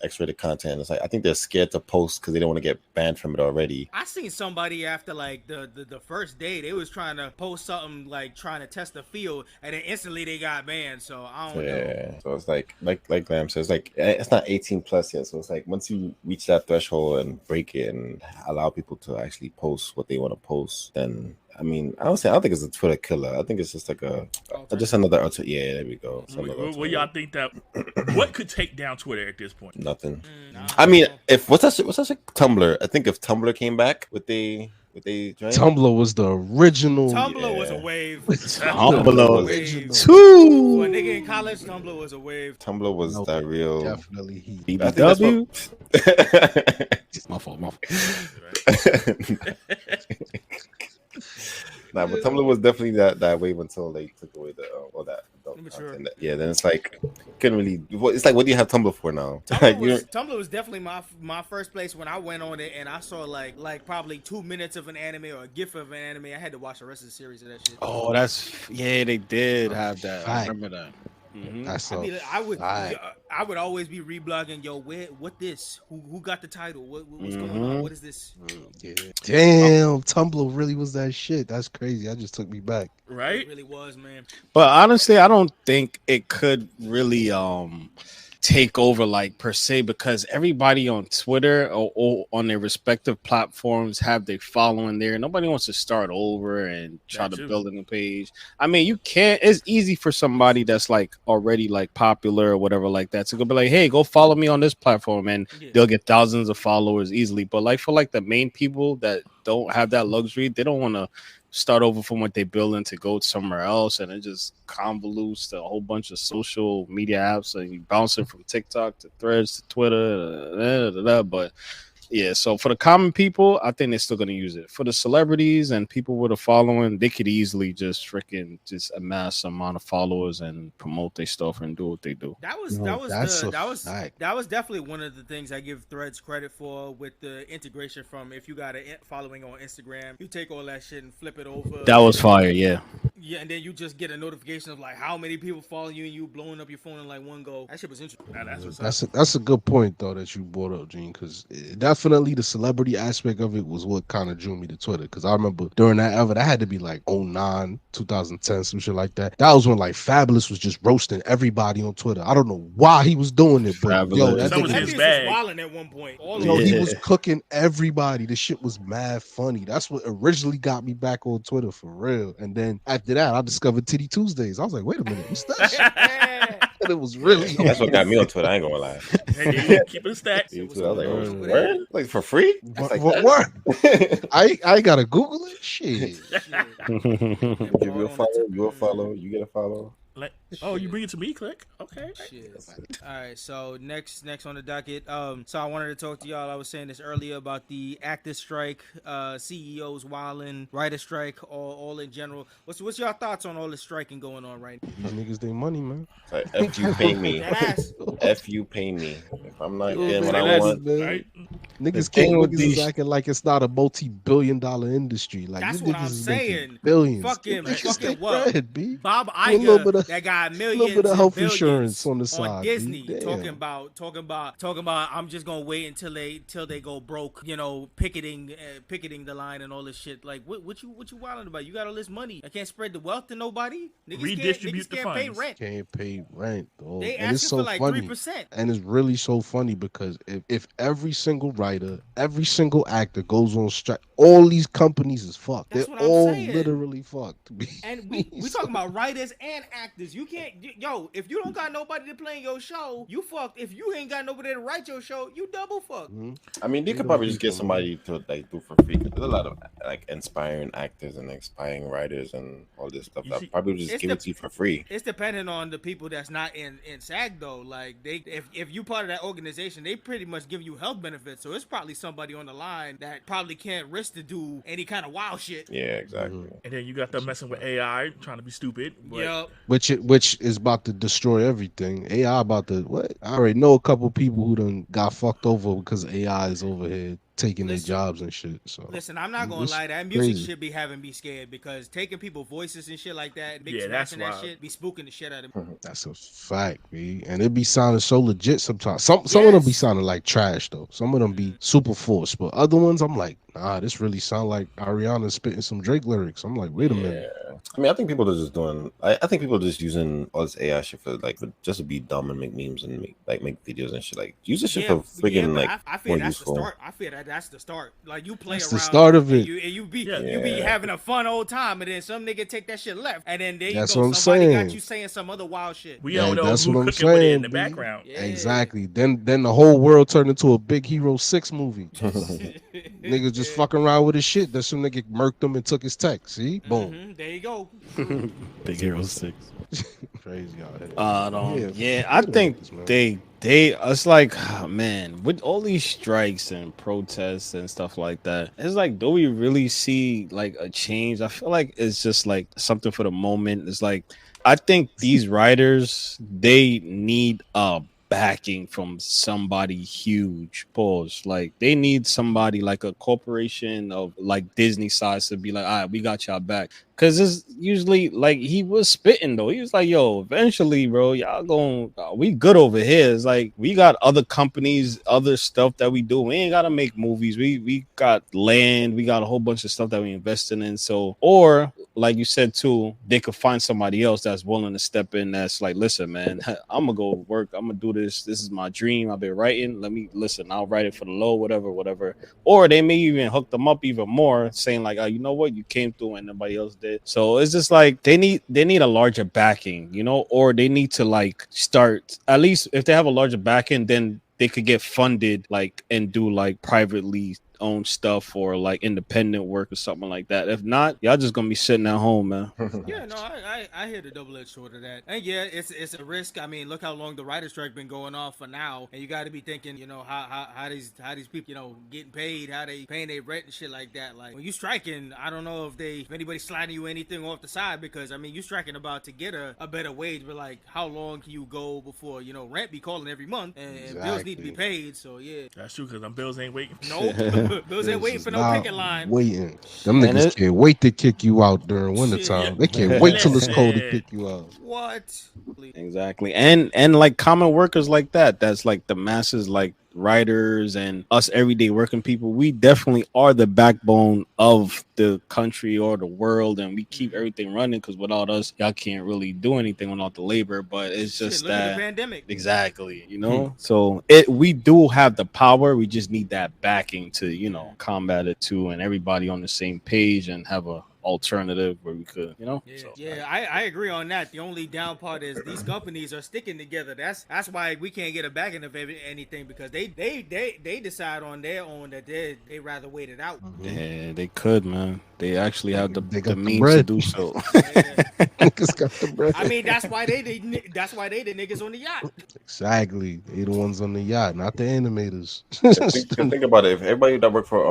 Speaker 4: X-rated content. It's like I think they're scared to post because they don't want to get banned from it already.
Speaker 1: I seen somebody after like the first day, they was trying to post something like trying to test the field, and then instantly they got banned. So I don't know.
Speaker 4: Yeah, so it's like Lamb says, like it's not 18 plus yet. So it's like once you reach that threshold and break it and allow people to actually post what they want to post, then I don't think it's a Twitter killer. I think it's just like just another. Yeah, there we go.
Speaker 2: What y'all think what could take down Twitter at this point?
Speaker 4: Nothing. If what's that shit? Tumblr. I think if Tumblr came back with they joined?
Speaker 5: Tumblr was the original.
Speaker 1: Tumblr was a wave.
Speaker 3: Tumblr
Speaker 1: wave.
Speaker 3: too.
Speaker 1: For a nigga in college, Tumblr was a wave.
Speaker 4: Tumblr was that real.
Speaker 5: Definitely heat.
Speaker 3: BBW. My fault.
Speaker 4: Nah, but Tumblr was definitely that wave until they took away all that content. Yeah, then it's like couldn't really. It's like, what do you have Tumblr for now?
Speaker 1: Tumblr was definitely my first place when I went on it and I saw like probably 2 minutes of an anime or a GIF of an anime. I had to watch the rest of the series of that shit.
Speaker 3: Oh, they did have that. I remember that.
Speaker 1: Mm-hmm. I would always be reblogging. Yo, what this? Who got the title? What's going on? What is this?
Speaker 5: Yeah. Damn, Tumblr really was that shit. That's crazy. That just took me back.
Speaker 2: Right?
Speaker 1: It really was, man.
Speaker 3: But honestly, I don't think it could really take over like per se, because everybody on Twitter or on their respective platforms have their following there. Nobody wants to start over and try to build a new page. I mean, you can't. It's easy for somebody that's like already like popular or whatever like that to go be like, hey, go follow me on this platform, and they'll get thousands of followers easily. But like for like the main people that don't have that luxury, they don't want to start over from what they building to go somewhere else, and it just convolutes to a whole bunch of social media apps, and you bouncing from TikTok to Threads to Twitter, but yeah. So for the common people, I think they're still going to use it. For the celebrities and people with a following, they could easily just freaking just amass some amount of followers and promote their stuff and do what they do.
Speaker 1: That was definitely one of the things I give Threads credit for, with the integration from, if you got a following on Instagram, you take all that shit and flip it over.
Speaker 3: That was fire, yeah.
Speaker 1: Yeah, and then you just get a notification of like how many people follow you, and you blowing up your phone in like one go. That shit was interesting.
Speaker 5: That's a good point though that you brought up, Gene, because definitely the celebrity aspect of it was what kind of drew me to Twitter. Because I remember during that had to be like 09, 2010, some shit like that. That was when like Fabulous was just roasting everybody on Twitter. I don't know why he was doing it, but yo, that
Speaker 2: was his
Speaker 1: bag. Was wilding at one point.
Speaker 5: He was cooking everybody. The shit was mad funny. That's what originally got me back on Twitter for real. And then after that, I discovered Titty Tuesdays. I was like, wait a minute, what's that shit? And it was really
Speaker 4: that's what got me on Twitter. I ain't gonna lie.
Speaker 2: Hey, keep it stacked.
Speaker 4: I was like, word? Like for free?
Speaker 5: What? I gotta Google it. Shit.
Speaker 4: Give you a follow. You a follow. You get a follow.
Speaker 2: Like, oh, you bring it to me, Click? Okay.
Speaker 1: Shit. All right, so next on the docket. So I wanted to talk to y'all. I was saying this earlier about the actor strike, CEOs wilding, writer strike, all in general. What's your thoughts on all the striking going on right now?
Speaker 5: These niggas, they money, man.
Speaker 4: Like, if you pay me,
Speaker 1: Deadass.
Speaker 4: if you pay me, if I'm not
Speaker 5: Yo,
Speaker 4: getting what
Speaker 5: man,
Speaker 4: I want,
Speaker 2: Right?
Speaker 5: Niggas
Speaker 3: thing
Speaker 5: can't.
Speaker 3: with
Speaker 5: Niggas
Speaker 3: these-
Speaker 5: is acting like it's not a multi-billion-dollar industry. Like
Speaker 1: That's
Speaker 5: you
Speaker 1: what
Speaker 5: niggas
Speaker 1: I'm
Speaker 5: is making
Speaker 1: saying.
Speaker 5: billions.
Speaker 1: Fucking
Speaker 5: Niggas
Speaker 1: what?
Speaker 5: bread, B.
Speaker 1: Bob
Speaker 5: A little bit
Speaker 1: Iger,
Speaker 5: of-
Speaker 1: that got millions,
Speaker 5: little bit of
Speaker 1: and
Speaker 5: health
Speaker 1: billions
Speaker 5: insurance on the side,
Speaker 1: Disney,
Speaker 5: B.
Speaker 1: talking
Speaker 5: Damn.
Speaker 1: about. I'm just gonna wait until they go broke. You know, picketing the line and all this shit. Like, what you wilding about? You got all this money. I can't spread the wealth to nobody. Niggas
Speaker 2: Redistribute the
Speaker 1: can't pay
Speaker 2: funds.
Speaker 1: rent.
Speaker 5: Can't pay rent, though.
Speaker 1: They
Speaker 5: And it's
Speaker 1: asking
Speaker 5: so
Speaker 1: for like
Speaker 5: funny.
Speaker 1: 3%.
Speaker 5: And it's really so funny because if every single writer, every single actor goes on strike, all these companies is fucked.
Speaker 1: That's
Speaker 5: They're
Speaker 1: what I'm
Speaker 5: all
Speaker 1: saying.
Speaker 5: literally fucked.
Speaker 1: And we talking about writers and actors. You can't, if you don't got nobody to play in your show, you fucked. If you ain't got nobody to write your show, you double fucked.
Speaker 4: I mean, they
Speaker 5: They
Speaker 4: could
Speaker 5: don't
Speaker 4: probably
Speaker 5: do
Speaker 4: just get
Speaker 5: something.
Speaker 4: somebody to like do for free. 'Cause there's a lot of like inspiring actors and inspiring writers and all this stuff
Speaker 2: You
Speaker 4: that
Speaker 2: see-
Speaker 4: probably just
Speaker 1: It's
Speaker 4: give
Speaker 1: the-
Speaker 4: it to you for free.
Speaker 1: It's depending on the people that's not in SAG though. Like if you part of that organization, they pretty much give you health benefits. So it's probably somebody on the line that probably can't risk to do any kind of wild shit.
Speaker 4: Yeah, exactly.
Speaker 2: And then you got them messing with AI, trying to be stupid. But
Speaker 1: Yep.
Speaker 5: Which is about to destroy everything. AI about to what? I already know a couple people who done got fucked over because AI is over here taking their
Speaker 1: Listen.
Speaker 5: jobs and shit. So
Speaker 1: Listen, I'm not gonna
Speaker 5: It's
Speaker 1: lie. That music
Speaker 5: crazy.
Speaker 1: should be having me scared because taking people's voices and shit like that,
Speaker 2: Yeah, that's
Speaker 1: smashing that
Speaker 2: wild.
Speaker 1: shit, be spooking the shit out of me.
Speaker 5: That's a fact, B. And it be sounding so legit sometimes. Some of them be
Speaker 1: Yes.
Speaker 5: sounding like trash though. Some of them be super forced, but other ones I'm like, nah, this really sound like Ariana spitting some Drake lyrics. I'm like, wait a minute.
Speaker 4: I mean, I think people are just doing. I think people are just using all this AI shit for just to be dumb and make memes and make videos and shit. Like use this shit for freaking
Speaker 1: but
Speaker 4: like
Speaker 1: I feel
Speaker 4: more
Speaker 1: that's
Speaker 4: useful.
Speaker 1: the start. I feel that's the start. Like you play
Speaker 5: That's
Speaker 1: around.
Speaker 5: the start of
Speaker 1: and
Speaker 5: it.
Speaker 1: you be
Speaker 4: Yeah.
Speaker 1: having a fun old time, and then some nigga take that shit left, and then there you
Speaker 5: That's
Speaker 1: go.
Speaker 5: what I'm
Speaker 1: Somebody
Speaker 5: saying.
Speaker 1: got you saying some other wild shit.
Speaker 2: we
Speaker 5: Yeah,
Speaker 2: don't know
Speaker 5: that's
Speaker 2: who's
Speaker 5: what I'm
Speaker 2: cooking with it in
Speaker 5: saying,
Speaker 2: the
Speaker 5: B.
Speaker 2: background.
Speaker 1: Yeah.
Speaker 5: Exactly. Then the whole world turned into a Big Hero 6 movie. Niggas just fucking around with his shit. That some nigga murked him and took his tech. See? Boom.
Speaker 1: Mhm, there you go.
Speaker 3: Big Hero 6.
Speaker 5: Crazy out here.
Speaker 3: Yeah, I think they it's like, man, with all these strikes and protests and stuff like that, it's like, do we really see like a change? I feel like it's just like something for the moment. It's like, I think these writers, they need a backing from somebody huge. Pause. Like they need somebody like a corporation of like Disney size to be like, all right, we got y'all back. Cause it's usually like he was spitting though. He was like, yo, eventually, bro, y'all going, we good over here. It's like we got other companies, other stuff that we do. We ain't gotta make movies. We got land, we got a whole bunch of stuff that we invested in. So, or like you said too, they could find somebody else that's willing to step in. That's like, listen, man, I'm gonna go work. I'm gonna do this. This is my dream. I've been writing. Let me listen. I'll write it for the low, whatever. Or they may even hook them up even more, saying like, oh, you know what, you came through and nobody else did. So it's just like they need a larger backing, you know, or they need to like start, at least if they have a larger backing, then they could get funded like and do like privately own stuff or like independent work or something like that. If not, y'all just gonna be sitting at home, man.
Speaker 1: Yeah, no, I hear the double-edged sword of that. And yeah, it's a risk. I mean, look how long the writer's strike been going on for now, and you got to be thinking, you know, how these people, you know, getting paid, how they paying their rent and shit like that. Like when you striking, I don't know if anybody's sliding you anything off the side, because I mean, you striking about to get a better wage, but like how long can you go before, you know, rent be calling every month and bills need to be paid. So yeah,
Speaker 2: That's true, because them bills ain't waiting.
Speaker 1: nope. Bills ain't waiting for no
Speaker 5: Not
Speaker 1: picket line.
Speaker 5: Waiting. Them
Speaker 3: And
Speaker 5: niggas can't wait to kick you out during wintertime.
Speaker 1: Shit.
Speaker 5: They can't wait till it's cold to
Speaker 2: Listen.
Speaker 5: kick you out.
Speaker 1: What?
Speaker 3: Exactly. And like common workers like that's like the masses, like writers and us everyday working people, we definitely are the backbone of the country or the world, and we keep everything running, because without us y'all can't really do anything without the labor. But it's just
Speaker 1: Shit, look at
Speaker 3: that
Speaker 1: the pandemic.
Speaker 3: exactly, you know. So we do have the power, we just need that backing to, you know, combat it too, and everybody on the same page and have a alternative where we could, you know.
Speaker 1: Yeah,
Speaker 3: So,
Speaker 1: yeah, I agree on that. The only down part is these companies are sticking together. That's why we can't get a backing of anything, because they decide on their own that they rather wait it out.
Speaker 3: yeah, they could, man. They actually have the means to
Speaker 5: bread.
Speaker 3: do so.
Speaker 5: Niggas got the bread.
Speaker 1: I mean, that's why they the niggas on the yacht.
Speaker 5: Exactly. They the ones on the yacht, not the animators.
Speaker 4: Think about it. If everybody that worked for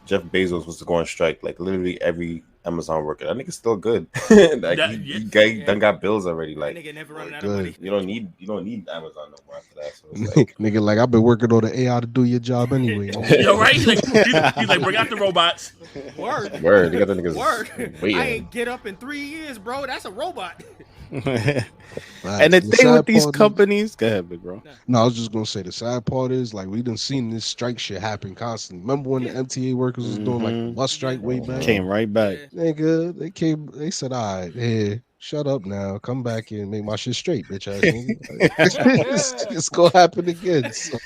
Speaker 4: Jeff Bezos was to go on strike, like literally every Amazon worker, that nigga's still good. Like he done got bills already. Like
Speaker 1: that nigga never running out of money.
Speaker 4: You don't need Amazon no more after that. So it's like,
Speaker 5: Nigga, like I've been working on the AI to do your job anyway.
Speaker 2: Yo, right? He's like, bring out the robots.
Speaker 1: Word.
Speaker 4: They got the niggas waiting.
Speaker 1: I ain't get up in 3 years, bro. That's a robot.
Speaker 3: And the thing with these companies, go ahead, big bro.
Speaker 5: No, I was just gonna say the sad part is like we done seen this strike shit happen constantly. Remember when the MTA workers was doing like the bus strike way back?
Speaker 3: Came right back.
Speaker 5: Nigga, they said, all right, here, shut up now, come back and make my shit straight, bitch ass nigga. It's gonna happen again. So.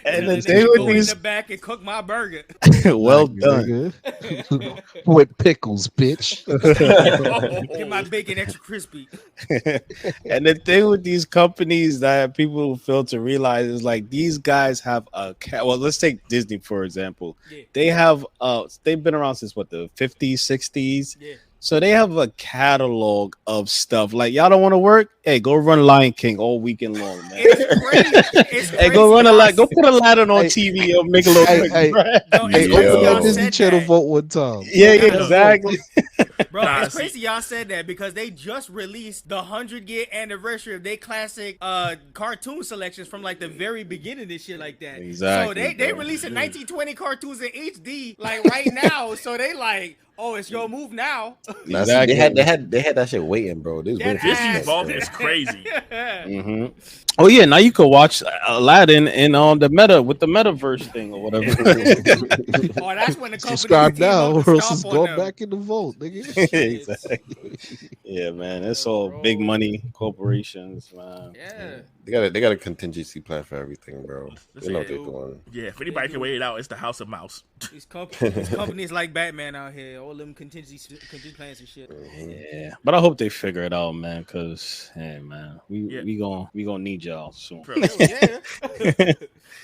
Speaker 3: And the thing with
Speaker 1: go
Speaker 3: these
Speaker 1: in the back and cook my burger.
Speaker 3: well done.
Speaker 5: With pickles, bitch.
Speaker 1: Get my bacon extra crispy.
Speaker 3: And the thing with these companies that people fail to realize is like these guys have well, let's take Disney for example.
Speaker 1: Yeah.
Speaker 3: They have they've been around since what, the 50s, 60s.
Speaker 1: Yeah.
Speaker 3: So they have a catalog of stuff. Like, y'all don't want to work? Hey, go run Lion King all weekend long, man.
Speaker 1: It's
Speaker 3: Hey, go run go put Aladdin on TV or make a little bread.
Speaker 5: Hey, open that Disney Channel vote one time.
Speaker 3: Yeah, exactly.
Speaker 1: Bro, it's crazy y'all said that because they just released the 100-year anniversary of their classic cartoon selections from like the very beginning and shit like that.
Speaker 3: Exactly.
Speaker 1: So they releasing 1920 cartoons in HD like right now. So they like, oh, it's your move now.
Speaker 3: Exactly.
Speaker 4: They had that shit waiting, bro.
Speaker 2: Disney's involvement is crazy.
Speaker 3: Oh yeah, now you could watch Aladdin in the metaverse thing or whatever.
Speaker 1: Oh, that's when the company
Speaker 5: subscribe now, or else it's going back in the vote, nigga.
Speaker 3: Exactly. Yeah, man, it's all big money corporations, man.
Speaker 1: Yeah.
Speaker 4: They got a contingency plan for everything, bro. They know what they're doing.
Speaker 2: Yeah, if anybody can wait it out, it's the House of Mouse.
Speaker 1: These companies like Batman out here, all them contingency plans and shit.
Speaker 3: Yeah, but I hope they figure it out, man. Cause hey, man, we gonna need y'all soon.
Speaker 1: Yeah.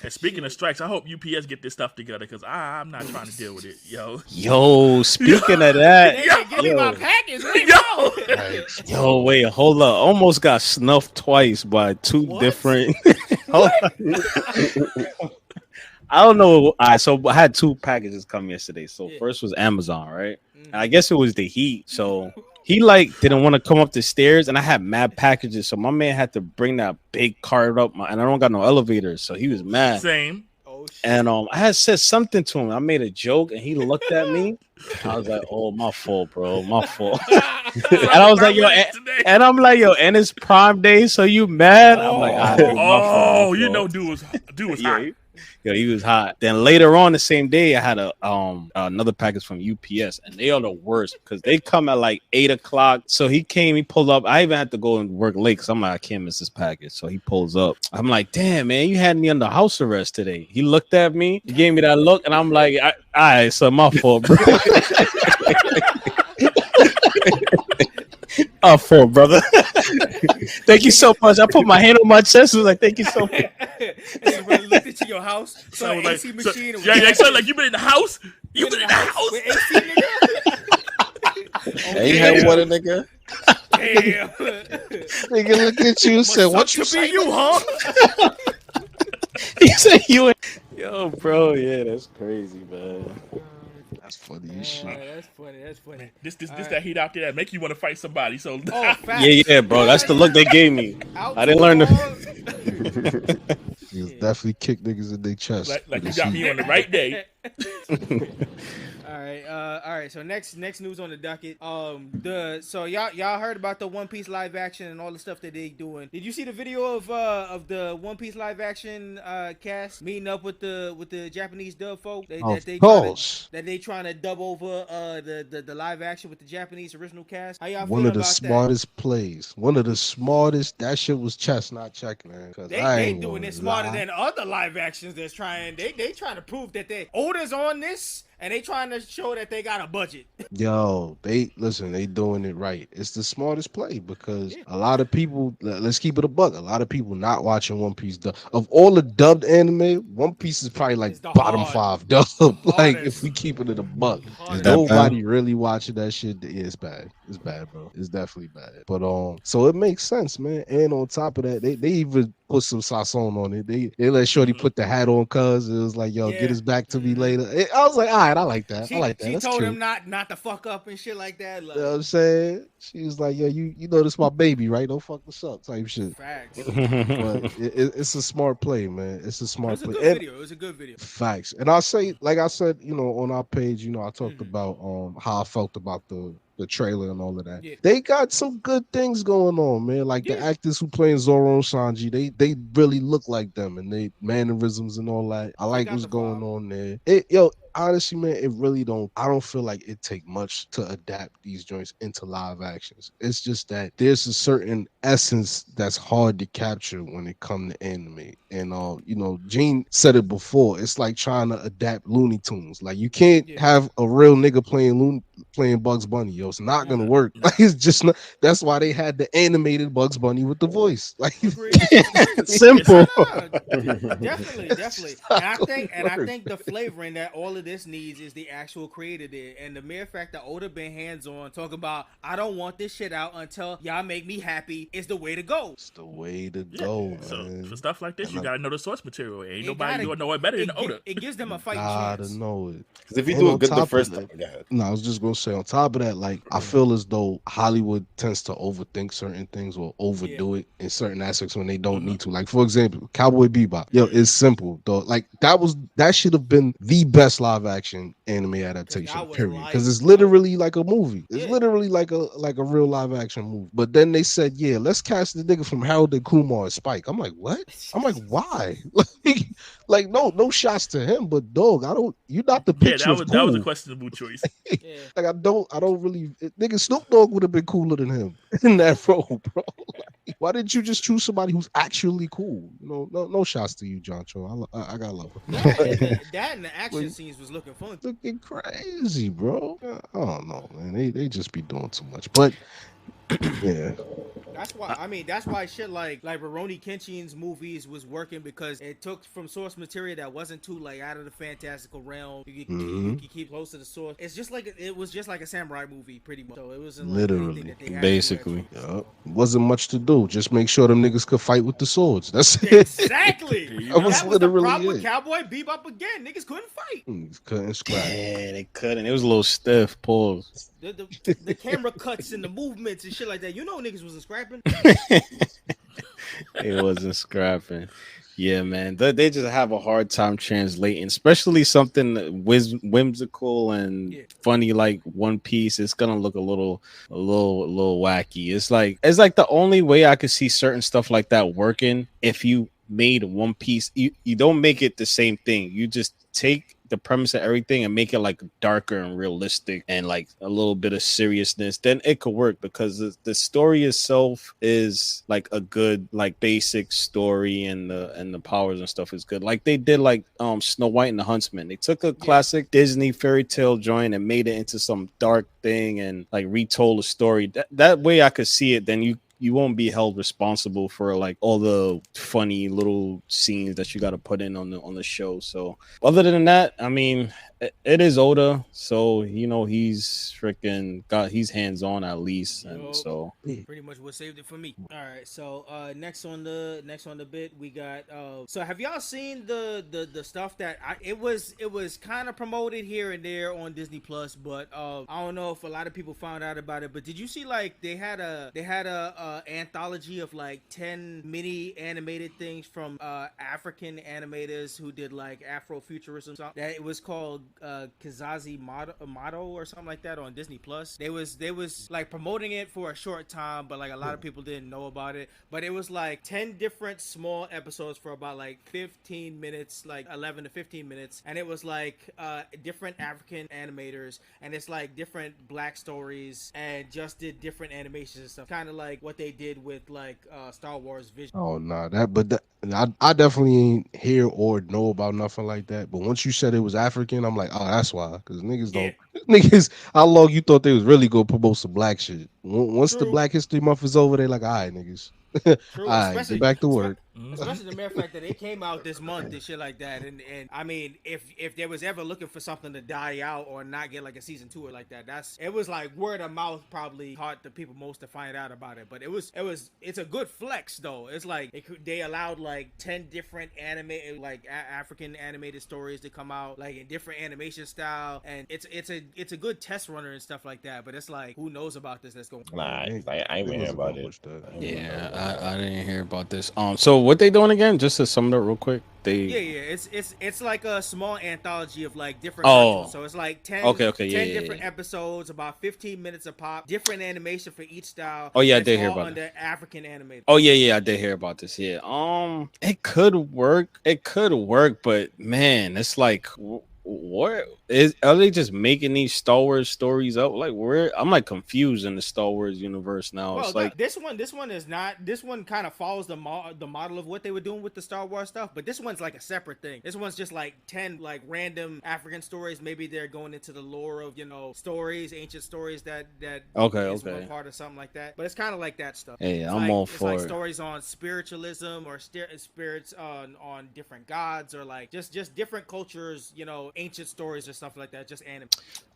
Speaker 2: And speaking of strikes, I hope UPS get this stuff together because I'm not trying to deal with it, yo.
Speaker 3: Yo, speaking of that,
Speaker 1: give me my package.
Speaker 3: Wait, hold up. Almost got snuffed twice by two different. I don't know. All right, so I had two packages come yesterday. So first was Amazon, right? And I guess it was the heat. So he didn't want to come up the stairs, and I had mad packages. So my man had to bring that big cart up, and I don't got no elevator, so he was mad.
Speaker 2: Same.
Speaker 3: And I had said something to him. I made a joke, and he looked at me. I was like, "Oh, my fault, bro, my fault." And I was like, "Yo," and I'm like, "Yo," and it's Prime Day, so you mad?" I'm like, my fault.
Speaker 2: You know, dude was hot.
Speaker 3: Yo, he was hot. Then later on the same day, I had another package from UPS, and they are the worst because they come at like 8:00. So he came, he pulled up. I even had to go and work late because I'm like, I can't miss this package. So he pulls up. I'm like, damn, man, you had me under house arrest today. He looked at me, he gave me that look, and I'm like, all right, so my fault, bro. Our fault, brother. Thank you so much. I put my hand on my chest. Was like, thank you so much.
Speaker 1: And you looked into your house, so an AC machine.
Speaker 2: So like you been in the house. You been in the house.
Speaker 1: With AC, nigga.
Speaker 4: And you had water, nigga.
Speaker 1: Damn.
Speaker 5: Nigga look at you and said, "What you say?"
Speaker 1: You, huh?
Speaker 3: He said you. Yo, bro, yeah, that's crazy, man.
Speaker 5: That's funny as shit.
Speaker 1: That's funny.
Speaker 2: This that heat out there that make you want to fight somebody. So
Speaker 3: yeah, bro. That's the look they gave me. I didn't learn the.
Speaker 5: You definitely kick niggas in their chest.
Speaker 2: Like you got me on the right day.
Speaker 1: All right. So next news on the docket. So y'all heard about the One Piece live action and all the stuff that they doing. Did you see the video of the One Piece live action cast meeting up with the Japanese dub folk? That they trying to dub over the live action with the Japanese original cast. How y'all feel
Speaker 5: One of the
Speaker 1: about
Speaker 5: smartest plays. One of the smartest. That shit was chestnut check, man.
Speaker 1: They doing it smarter than other live actions that's trying. They trying to prove that they Oda's on this. and they trying to show that they got a budget.
Speaker 5: Yo, they doing it right. It's the smartest play because a lot of people, let's keep it a buck. A lot of people not watching One Piece. Of all the dubbed anime, One Piece is probably like bottom 5 dub. Like if we keep it at a buck, nobody really watching that shit. Yeah, it's bad. It's bad, bro. It's definitely bad. But so it makes sense, man. And on top of that, they even put some sazon on it. They let Shorty put the hat on, cuz it was like, yo, get his back to me later. I was like, all right, I like that. I like that.
Speaker 1: She
Speaker 5: That's
Speaker 1: told
Speaker 5: cute.
Speaker 1: him not to fuck up and shit like that. Like,
Speaker 5: you know what I'm saying? She was like, yo, you know this my baby, right? Don't fuck this up type shit.
Speaker 1: Facts.
Speaker 5: But it's a smart play, man. It's a smart play.
Speaker 1: It was a good video.
Speaker 5: Facts. And I'll say, like I said, on our page, I talked about how I felt about the trailer and all of that. Yeah. They got some good things going on, man. Like the actors who playing Zoro and Sanji, they really look like them, and they mannerisms and all that. I like what's going on there. Honestly, man, I don't feel like it take much to adapt these joints into live actions. It's just that there's a certain essence that's hard to capture when it comes to anime. And Gene said it before. It's like trying to adapt Looney Tunes. Like you can't have a real nigga playing Bugs Bunny. Yo, it's not gonna work. Like it's just not. That's why they had the animated Bugs Bunny with the voice. Like simple.
Speaker 1: Definitely. And I think the flavoring that all of this needs is the actual creator there. And the mere fact that Oda been hands on talking about I don't want this shit out until y'all make me happy is the way to go.
Speaker 5: It's the way to go, man.
Speaker 2: So for stuff like this, you gotta know the source material. Ain't nobody gonna know it better than Oda.
Speaker 1: It gives them a fighting
Speaker 5: chance.
Speaker 1: Gotta
Speaker 5: know it.
Speaker 4: Because if you do it good the first time,
Speaker 5: I was just gonna say on top of that, like I feel as though Hollywood tends to overthink certain things or overdo it in certain aspects when they don't need to. Like for example, Cowboy Bebop. Yo, it's simple though. Like that should have been the best live action anime adaptation. Period. Because it's literally like a movie. It's literally like a real live action movie. But then they said, let's cast the nigga from Harold and Kumar and Spike. I'm like, what? I'm like, why? Like no shots to him, but dog, you're not the picture.
Speaker 2: Yeah, that was a questionable choice.
Speaker 5: Like I don't really nigga Snoop Dogg would have been cooler than him in that role, bro. Like, why didn't you just choose somebody who's actually cool? No shots to you, John Cho. I got love.
Speaker 1: That and the action scenes was looking fun.
Speaker 5: Looking crazy, bro. I don't know, man. They just be doing too much. But yeah.
Speaker 1: That's why shit like Rurouni Kenshin's movies was working because it took from source material that wasn't too like out of the fantastical realm. You can keep close to the source. It was just like a samurai movie, pretty much. So it wasn't like
Speaker 3: literally
Speaker 1: that they had
Speaker 3: basically.
Speaker 5: Wasn't much to do. Just make sure them niggas could fight with the swords. That's it.
Speaker 1: Exactly.
Speaker 5: That was literally
Speaker 1: the problem with Cowboy Bebop again. Niggas couldn't fight.
Speaker 5: Couldn't scrap.
Speaker 3: Yeah, they couldn't. It was a little stiff. Pause.
Speaker 1: The camera cuts and the movements and shit like that. Niggas wasn't scrapping.
Speaker 3: It wasn't scrapping. Yeah, man. They just have a hard time translating, especially something whimsical and funny like One Piece. It's gonna look a little wacky. It's like the only way I could see certain stuff like that working if you made One Piece. You don't make it the same thing. You just take the premise of everything and make it like darker and realistic and like a little bit of seriousness, then it could work because the story itself is like a good like basic story and the powers and stuff is good. Like they did like Snow White and the Huntsman. They took a classic Disney fairy tale joint and made it into some dark thing and like retold the story. That way I could see it. Then you won't be held responsible for like all the funny little scenes that you got to put in on the show. So other than that, I mean, it is Oda, so he's hands on at least, and so
Speaker 1: pretty much what saved it for me. All right, so next on the bit we got. So have y'all seen the stuff that it was kind of promoted here and there on Disney Plus, but I don't know if a lot of people found out about it. But did you see like they had a anthology of like 10 mini animated things from African animators who did like Afrofuturism? That it was called Kizazi Motto or something like that on Disney Plus. They was like promoting it for a short time, but like a lot of people didn't know about it. But it was like 10 different small episodes for about like 15 minutes, like 11 to 15 minutes, and it was like different African animators, and it's like different black stories, and just did different animations and stuff, kind of like what they did with like Star Wars Vision.
Speaker 5: Oh no, I definitely ain't hear or know about nothing like that. But once you said it was African, I'm like, oh, that's why. Because niggas don't, niggas. How long you thought they was really gonna promote some black shit? Once the Black History Month is over, they like, all right, niggas.
Speaker 1: True,
Speaker 5: all right, get back to work.
Speaker 1: Especially the mere fact that it came out this month and shit like that. And I mean, if there was ever looking for something to die out or not get like a season 2 or like that, it was like word of mouth probably taught the people most to find out about it. But it's a good flex though. It's like they allowed like 10 different African animated stories to come out like in different animation style, and it's a good test runner and stuff like that. But it's like, who knows about this? That's going.
Speaker 4: Nah, I ain't hearing about it.
Speaker 3: Yeah, I didn't hear about this. So what they doing again? Just to sum it up real quick.
Speaker 1: It's like a small anthology of like different cartoons. So it's like 10 different episodes, about 15 minutes a pop, different animation for each style.
Speaker 3: Oh yeah, I did hear about
Speaker 1: under African animated.
Speaker 3: Oh yeah, I did hear about this. Yeah. It could work, but man, it's like, are they just making these Star Wars stories up? Like, I'm like confused in the Star Wars universe now.
Speaker 1: Well,
Speaker 3: it's like
Speaker 1: this one is not. This one kind of follows the model of what they were doing with the Star Wars stuff, but this one's like a separate thing. This one's just like 10 like random African stories. Maybe they're going into the lore of stories, ancient stories that one part or something like that. But it's kind of like that stuff.
Speaker 3: Hey, I'm all for it.
Speaker 1: It's like stories on spiritualism or spirits on different gods or like just different cultures. Ancient stories or stuff like that. Just anime.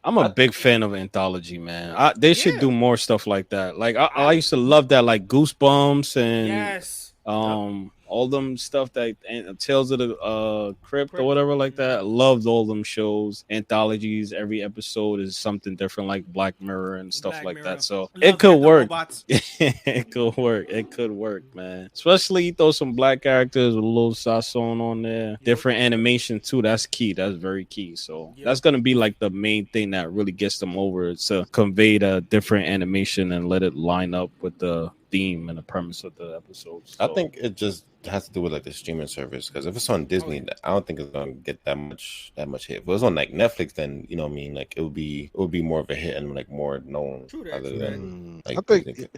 Speaker 3: I'm a big fan of anthology, man. They should do more stuff like that. Like I used to love that, like Goosebumps and all them stuff that Tales of the Crypt or whatever like that. I loved all them shows, anthologies. Every episode is something different, like Black Mirror and stuff like that. So it could work. It could work, man. Especially you throw some black characters with a little sazon on there. Different animation too. That's key. That's very key. So that's gonna be like the main thing that really gets them over. It's to convey the different animation and let it line up with the theme and the premise of the episodes.
Speaker 4: So I think it just has to do with like the streaming service, because if it's on Disney, I don't think it's gonna get that much hit. If it was on like Netflix, then like it would be more of a hit and like more known. Other than like,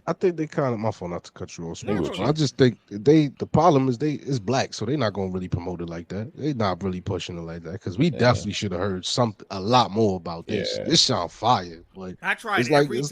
Speaker 5: I think they kind of, my fault not to cut you off. I just think the problem is it's black, so they're not gonna really promote it like that. They're not really pushing it like that, because we definitely should have heard a lot more about this. This sound fire, but
Speaker 1: I tried every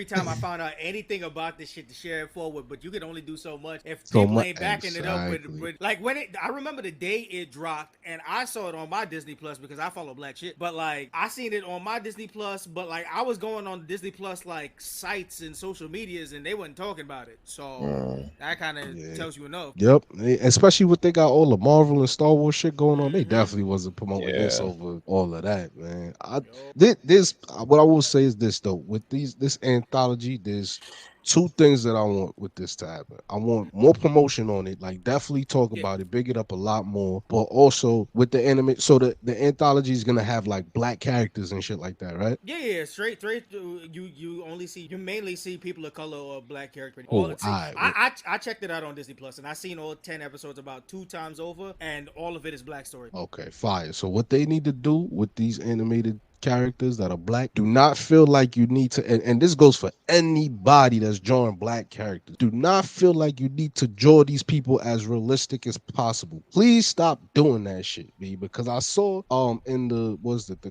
Speaker 1: time I found out anything about this shit to share it forward, but you could only do so much if people ain't backing it up with like I remember the day it dropped and I saw it on my Disney Plus because I follow black shit, but like I seen it on my Disney Plus, but like I was going on Disney Plus like sites and social medias and they wasn't talking about it, so that kind of tells you enough.
Speaker 5: Yep, especially what they got all the Marvel and Star Wars shit going on. They definitely wasn't promoting this over all of that, man. What I will say is this though, with this anthology, there's two things that I want with this to happen. I want more promotion on it, like definitely talk about it, big it up a lot more, but also with the anime, so the anthology is gonna have like black characters and shit like that, right?
Speaker 1: Yeah, straight. You mainly see people of color or black characters. I checked it out on Disney Plus and I seen all 10 episodes about 2 times over, and all of it is black story.
Speaker 5: Okay, fire. So what they need to do with these animated characters that are black, do not feel like you need to, and this goes for anybody that's drawing black characters, do not feel like you need to draw these people as realistic as possible. Please stop doing that shit, B, because I saw in the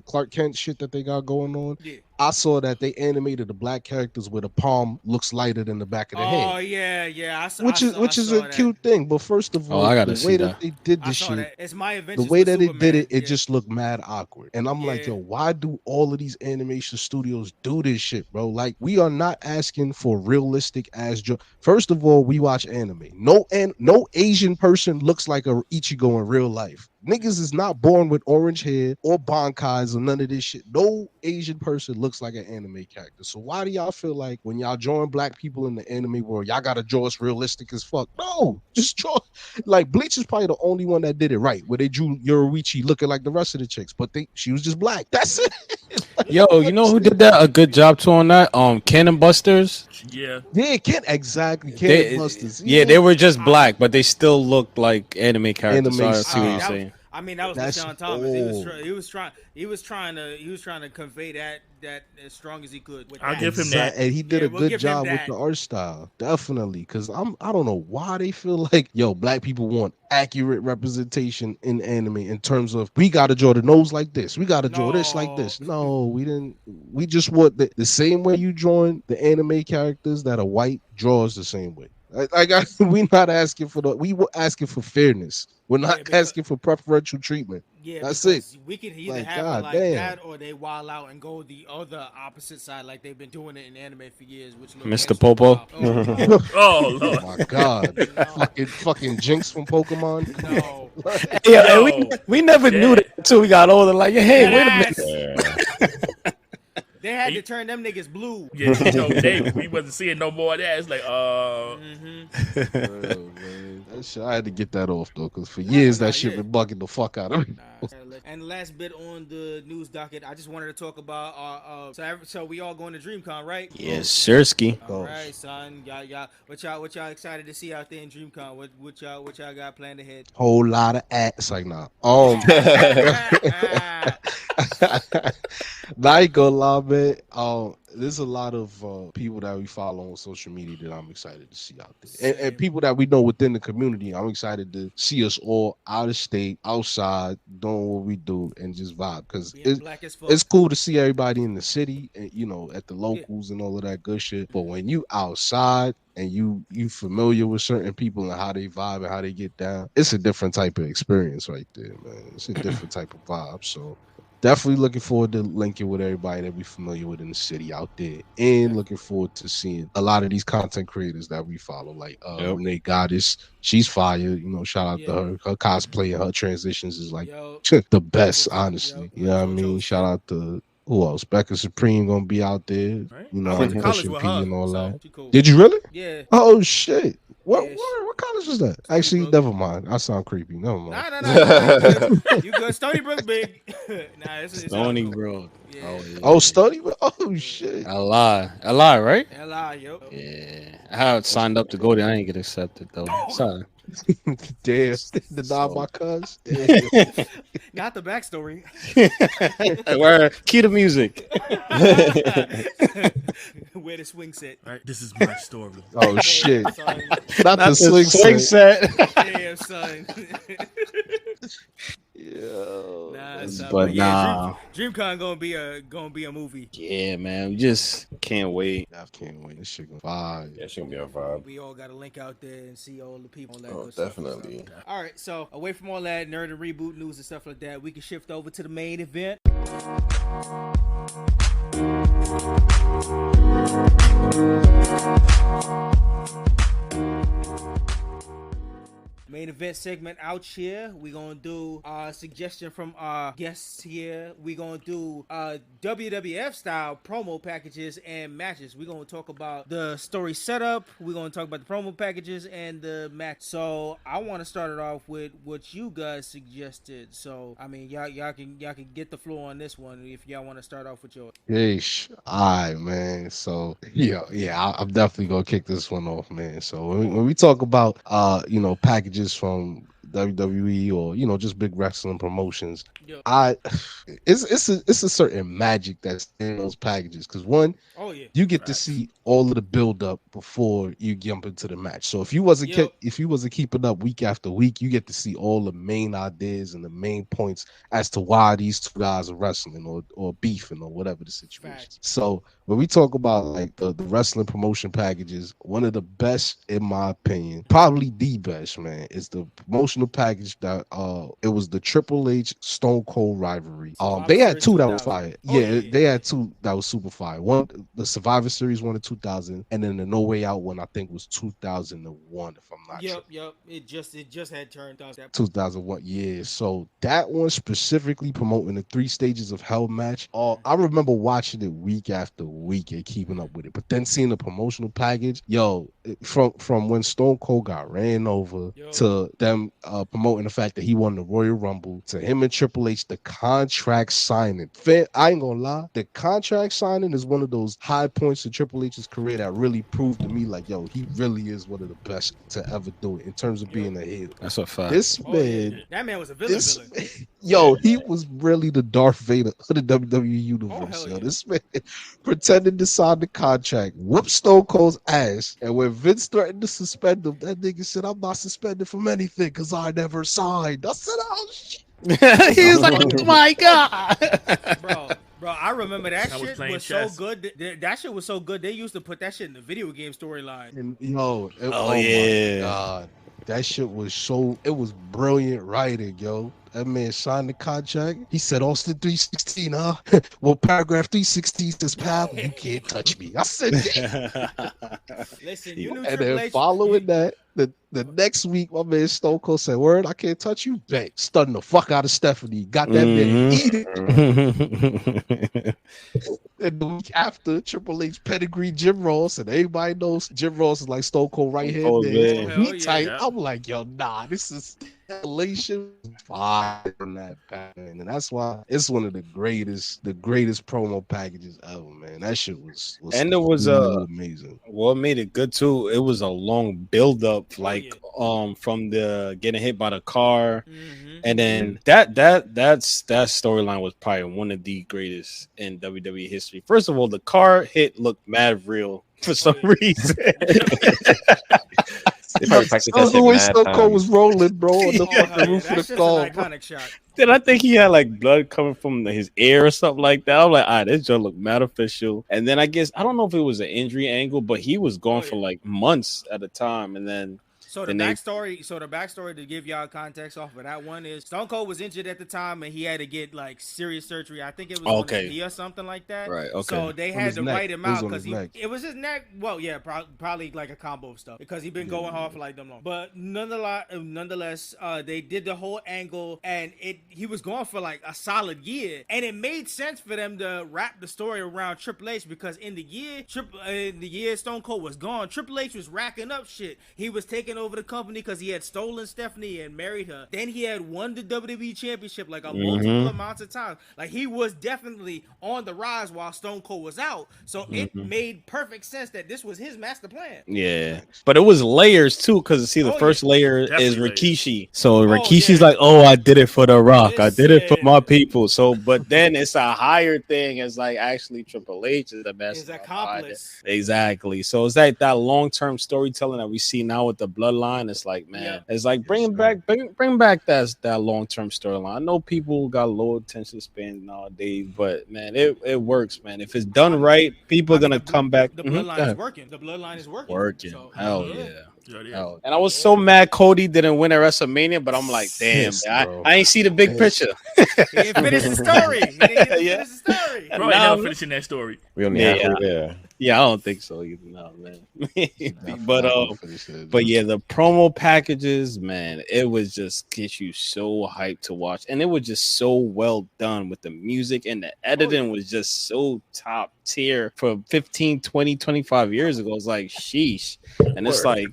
Speaker 5: Clark Kent shit that they got going on. I saw that they animated the black characters where the palm looks lighter than the back of the head.
Speaker 1: Oh yeah.
Speaker 5: Which is a cute thing. But first of all, the way that they did this shit, the way that they did it, it just looked mad awkward. And I'm like, yo, why do all of these animation studios do this shit, bro? Like, we are not asking for realistic ass First of all, we watch anime. No Asian person looks like a Ichigo in real life. Niggas is not born with orange hair or bankais or none of this shit. No Asian person looks like an anime character. So why do y'all feel like when y'all drawing black people in the anime world, y'all gotta draw us realistic as fuck? No, just draw. Like, Bleach is probably the only one that did it right, where they drew Yoruichi looking like the rest of the chicks, but she was just black. That's it.
Speaker 3: Yo, you know who did that a good job too on that? Cannon Busters.
Speaker 2: Yeah,
Speaker 5: exactly. Cannon Busters.
Speaker 3: Yeah, they were just black, but they still looked like anime characters. So I see what you're saying.
Speaker 1: I mean, that was
Speaker 5: That's
Speaker 1: Sean Thomas.
Speaker 5: old.
Speaker 1: He was trying to convey that as strong as he could. With
Speaker 2: I'll
Speaker 1: that.
Speaker 2: give him that.
Speaker 5: And he did
Speaker 1: Yeah,
Speaker 5: a
Speaker 1: we'll
Speaker 5: good
Speaker 1: give him
Speaker 5: job with
Speaker 1: that.
Speaker 5: the art style, definitely. Because I don't know why they feel like black people want accurate representation in anime in terms of we got to draw the nose like this, we got to draw this like this. No, we didn't. We just want the same way you drawing the anime characters that are white, draws the same way. We're not asking for we were asking for fairness. We're not asking for preferential treatment.
Speaker 1: Yeah,
Speaker 5: that's it.
Speaker 1: We can either
Speaker 5: Like,
Speaker 1: have
Speaker 5: God
Speaker 1: it like
Speaker 5: damn.
Speaker 1: that, or they wild out and go the other opposite side, like they've been doing it in anime for years. Which
Speaker 3: Mr. Popo.
Speaker 2: Oh, Lord.
Speaker 5: Oh my God, fucking Jinx from Pokemon.
Speaker 1: No.
Speaker 6: Yeah,
Speaker 2: Yo.
Speaker 6: we never knew that until we got older. Like, hey, wait a minute.
Speaker 4: Yeah.
Speaker 1: They had to turn them niggas blue.
Speaker 2: Yeah, we wasn't seeing no more of that. It's like,
Speaker 5: Real, man. That shit, I had to get that off though, because for years that shit been bugging the fuck out of me.
Speaker 1: And last bit on the news docket, I just wanted to talk about so we all going to DreamCon, right?
Speaker 3: Yes, Sirski.
Speaker 1: All right, son. Y'all, what y'all excited to see out there in DreamCon? What y'all got planned ahead?
Speaker 5: Whole lot of ass, like nah. Now you go lie, man. There's a lot of people that we follow on social media that I'm excited to see out there, and people that we know within the community. I'm excited to see us all out of state, outside, doing what we do, and just vibe. Because it's cool to see everybody in the city, and at the locals and all of that good shit. But when you outside and you familiar with certain people and how they vibe and how they get down, it's a different type of experience right there, man. It's a different type of vibe. So definitely looking forward to linking with everybody that we familiar with in the city out there, and looking forward to seeing a lot of these content creators that we follow, like Renee Goddess. She's fire, shout out to her. Her cosplay and her transitions is like the best, honestly. You know what I mean? Shout out to who else? Becca Supreme gonna be out there,
Speaker 2: Right.
Speaker 5: pushing P and all that.
Speaker 1: Cool.
Speaker 5: Did you really?
Speaker 1: Yeah.
Speaker 5: Oh shit. What college was that? Actually, never mind. I sound creepy. Never mind.
Speaker 1: Nah. You good? Stony Brook, big. It's
Speaker 3: Stony Brook.
Speaker 1: Yeah.
Speaker 5: Oh, Stony Brook. Oh shit.
Speaker 3: I lie, right?
Speaker 1: L.I., yo.
Speaker 3: Yeah, I had signed up to go there. I ain't get accepted though. Sorry.
Speaker 5: Damn, deny my cuz.
Speaker 1: Not the backstory.
Speaker 3: Where cue the music.
Speaker 1: Where the swing set.
Speaker 2: All right, this is my story.
Speaker 5: Oh shit.
Speaker 1: Son.
Speaker 5: Not the swing set.
Speaker 1: Damn, son.
Speaker 5: Yo.
Speaker 1: Son.
Speaker 3: But nah.
Speaker 1: DreamCon gonna be a movie.
Speaker 3: Yeah, man. We just can't wait.
Speaker 5: I can't wait. This shit gonna fire.
Speaker 4: Yeah, she gonna be on vibe.
Speaker 1: We all got to link out there and see all the people. That
Speaker 4: Oh,
Speaker 1: good stuff.
Speaker 4: definitely.
Speaker 1: All right, so away from all that nerd and reboot news and stuff like that, we can shift over to the main event. Main event segment out here. We're gonna do a suggestion from our guests here. We're gonna do WWF style promo packages and matches. We're gonna talk about the story setup. We're gonna talk about the promo packages and the match. So I want to start it off with what you guys suggested. So I mean, y'all can get the floor on this one if y'all want to start off with yours.
Speaker 5: Yeesh. Alright, man. So I'm definitely gonna kick this one off, man. So when we talk about packages from WWE or just big wrestling promotions, it's a certain magic that's in those packages. Because one, you get to see all of the build up before you jump into the match. So if you wasn't keeping up week after week, you get to see all the main ideas and the main points as to why these two guys are wrestling or beefing or whatever the situation.
Speaker 1: Facts.
Speaker 5: So when we talk about like the wrestling promotion packages, one of the best in my opinion, probably the best, man, is the promotional package that it was the Triple H Stone Cold rivalry. They had two that was fire. They had two that was super fire. One, the Survivor Series one in 2000, and then the No Way Out one I think was 2001, if I'm not sure.
Speaker 1: Yep. It just had turned out that
Speaker 5: 2001. Yeah. So that one specifically promoting the 3 stages of hell match. I remember watching it week after week and keeping up with it. But then seeing the promotional package, from when Stone Cold got ran over to them promoting the fact that he won the Royal Rumble. To him and Triple H, the contract signing. I ain't gonna lie, the contract signing is one of those high points in Triple H's career that really proved to me, like, yo, he really is one of the best to ever do it in terms of being a heel.
Speaker 3: That's a fact.
Speaker 5: This man,
Speaker 1: that man was a villain.
Speaker 5: Yo, he was really the Darth Vader of the WWE universe. Yo, this man pretended to sign the contract, whooped Stone Cold's ass, and when Vince threatened to suspend him, that nigga said, "I'm not suspended from anything because I never signed." I said, "Oh shit."
Speaker 3: He's like, "Oh my god,
Speaker 1: Bro, I remember that shit was so good. That shit was so good. They used to put that shit in the video game storyline.
Speaker 5: And yo,
Speaker 3: yeah,
Speaker 5: my god, that shit was so. It was brilliant writing, yo. That man signed the contract. He said, "Austin 316, huh?" Well, paragraph 316 says, "Pal, you can't touch me." I said, "Damn."
Speaker 1: Listen, you knew
Speaker 5: And
Speaker 1: Triple
Speaker 5: then
Speaker 1: H.
Speaker 5: following that, the next week, my man Stone Cold said, "Word, I can't touch you." Bang, stunned the fuck out of Stephanie. Got that man eating. And the week after, Triple H pedigree Jim Ross, and everybody knows Jim Ross is like Stone Cold right hand man.
Speaker 1: Hell
Speaker 5: He tight.
Speaker 2: yeah.
Speaker 5: I'm like, yo, nah, this is elation fire from that pack, man. And that's why it's one of the greatest promo packages ever, man. That shit was
Speaker 3: and it was
Speaker 5: amazing.
Speaker 3: What made it good too, it was a long build up, like from the getting hit by the car, and then that storyline was probably one of the greatest in WWE history. First of all, the car hit looked mad real for some reason.
Speaker 5: The way Stone Cold was rolling, bro, on the roof of the car.
Speaker 1: Iconic shot.
Speaker 3: Then I think he had like blood coming from his ear or something like that. I'm like, all right, this joint look mad official. And then I guess I don't know if it was an injury angle, but he was gone for like months at a time. And then
Speaker 1: So the backstory to give y'all context off of that one is Stone Cold was injured at the time and he had to get like serious surgery. I think it was on his knee or something like that.
Speaker 3: Right. Okay.
Speaker 1: So they had to write him out because
Speaker 5: it
Speaker 1: was his neck. Well, yeah, probably like a combo of stuff because he'd been going hard for like them long. But nonetheless, they did the whole angle and he was going for like a solid year, and it made sense for them to wrap the story around Triple H because in the year Stone Cold was gone, Triple H was racking up shit. He was taking over the company because he had stolen Stephanie and married her. Then he had won the WWE Championship like a multiple amounts of times. Like he was definitely on the rise while Stone Cold was out. So it made perfect sense that this was his master plan.
Speaker 3: Yeah, but it was layers too, because see, the first layer
Speaker 2: Definitely
Speaker 3: is
Speaker 2: layers.
Speaker 3: Rikishi. So Rikishi's like, "Oh, I did it for The Rock. I did it for my people." So, but then it's a higher thing. It's like actually Triple H is the best.
Speaker 1: His accomplice.
Speaker 3: Exactly. So it's like that long-term storytelling that we see now with the bloodline. It's like, man, it's like bring back that long-term storyline. I know people got low attention spans nowadays, but man, it works, man. If it's done right, people are gonna come back.
Speaker 1: The bloodline is working. The bloodline is working.
Speaker 3: So, hell yeah. And I was so mad Cody didn't win at WrestleMania, but I'm like, damn, I ain't see the big picture.
Speaker 1: He didn't finish the story. Finish the story.
Speaker 2: Bro, ain't never finishing that story.
Speaker 4: We only halfway there.
Speaker 3: Yeah, I don't think so either. No, man. but yeah, the promo packages, man, it was just get you so hyped to watch, and it was just so well done with the music, and the editing was just so top tier for 15, 20, 25 years ago. It's like sheesh, and it's like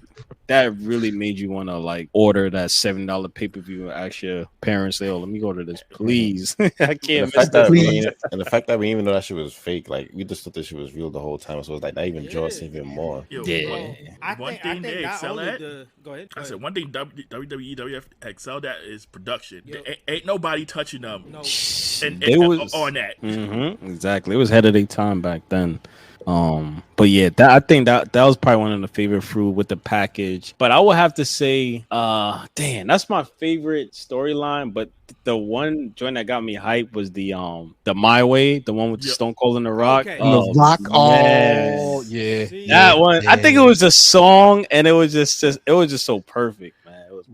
Speaker 3: that really made you want to like order that $7 pay-per-view and ask your parents, say, "Oh, let me go to this, please." I can't miss that.
Speaker 4: And the fact that we even know that shit was fake, like we just thought that shit was real the whole time. So it's like that even draws us even more.
Speaker 2: Yo,
Speaker 1: I think
Speaker 2: they excel at.
Speaker 1: Go ahead.
Speaker 2: I said one thing WWE, WF excelled at is production. Ain't nobody touching them. No. And was on that.
Speaker 3: Exactly. It was ahead of their time back then. But yeah, I think that was probably one of the favorite fruit with the package. But I would have to say, that's my favorite storyline. But the one joint that got me hyped was the My Way, the one with the Stone Cold and The Rock.
Speaker 5: Okay. The Rock. Oh yeah,
Speaker 3: that one. I think it was a song, and it was just so perfect.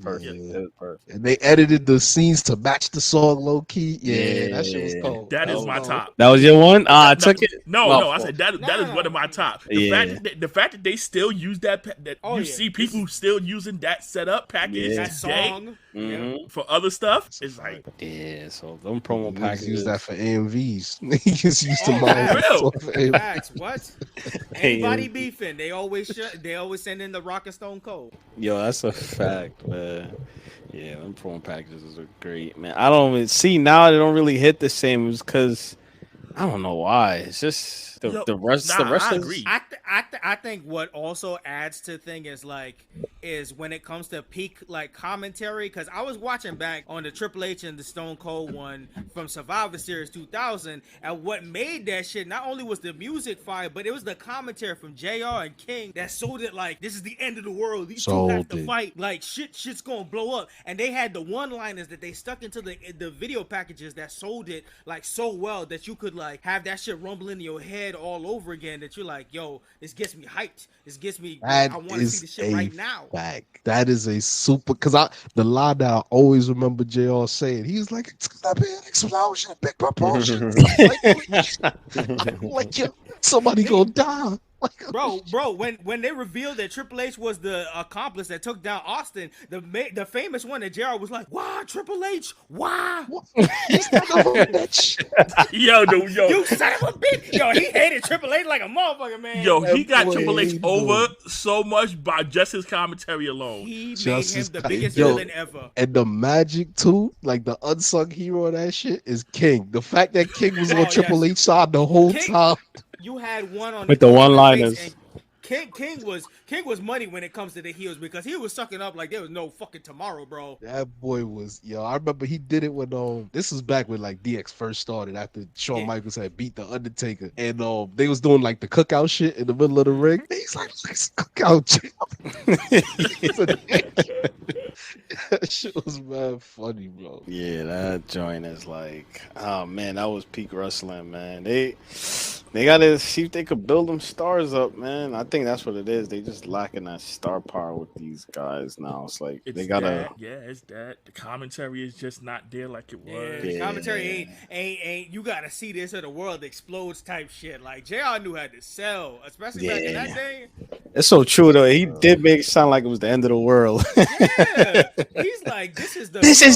Speaker 3: Perfect.
Speaker 5: Yeah.
Speaker 3: It was perfect.
Speaker 5: And they edited the scenes to match the song low key. Yeah, that shit was cold.
Speaker 2: That is my top.
Speaker 3: That was your one? I took it.
Speaker 2: No, I said that is one of my top. The fact that they still use that see people still using that setup package
Speaker 1: that song
Speaker 2: for other stuff. It's like
Speaker 3: so them promo packages
Speaker 5: use that for AMVs. Niggas used to model
Speaker 1: facts. What? Anybody beefing? They always send in the Rock and Stone Cold.
Speaker 3: Yo, that's a fact, man. Yeah, them prawn packages are great, man. I don't even see now they don't really hit the same because I don't know why. It's just the rest. The rest
Speaker 2: I
Speaker 3: is.
Speaker 2: agree.
Speaker 1: I think what also adds to the thing is when it comes to peak like commentary, because I was watching back on the Triple H and the Stone Cold one from Survivor Series 2000, and what made that shit not only was the music fire, but it was the commentary from JR and King that sold it like this is the end of the world. These two have to fight like shit's gonna blow up, and they had the one-liners that they stuck into the video packages that sold it like so well that you could like have that shit rumbling in your head all over again. That you're like, yo, this gets me hyped. This gets me. I want to see the shit right now.
Speaker 5: Fact. That is a super because the line that I always remember JR saying, he's like, it's gonna be an explosion, big proportions. like yo, somebody gonna die.
Speaker 1: Bro, when they revealed that Triple H was the accomplice that took down Austin, the famous one that JR was like, why Triple H? Why?
Speaker 2: You son of a
Speaker 1: bitch. Yo, he hated Triple H like a motherfucker, man.
Speaker 2: Yo, he got Triple H over so much by just his commentary alone.
Speaker 1: He made him the biggest villain ever.
Speaker 5: And the magic too, like the unsung hero of that shit is King. The fact that King was on Triple H side the whole time.
Speaker 1: You had one on
Speaker 3: with the one-liners.
Speaker 1: King was money when it comes to the heels because he was sucking up like there was no fucking tomorrow, bro.
Speaker 5: That boy was I remember he did it when this was back when like DX first started after Shawn Michaels had beat the Undertaker and they was doing like the cookout shit in the middle of the ring. He's like, let's cookout. That shit was mad funny, bro.
Speaker 3: Yeah, that joint is like, oh man, that was peak wrestling, man. They gotta see if they could build them stars up, man. I think that's what it is. They just lacking that star power with these guys now. It's like they gotta.
Speaker 2: It's that the commentary is just not there like it was.
Speaker 1: The commentary ain't. You gotta see this or the world explodes type shit. Like JR knew how to sell, especially back in that day.
Speaker 3: It's so true though. He did make it sound like it was the end of the world.
Speaker 1: Yeah, he's like, this is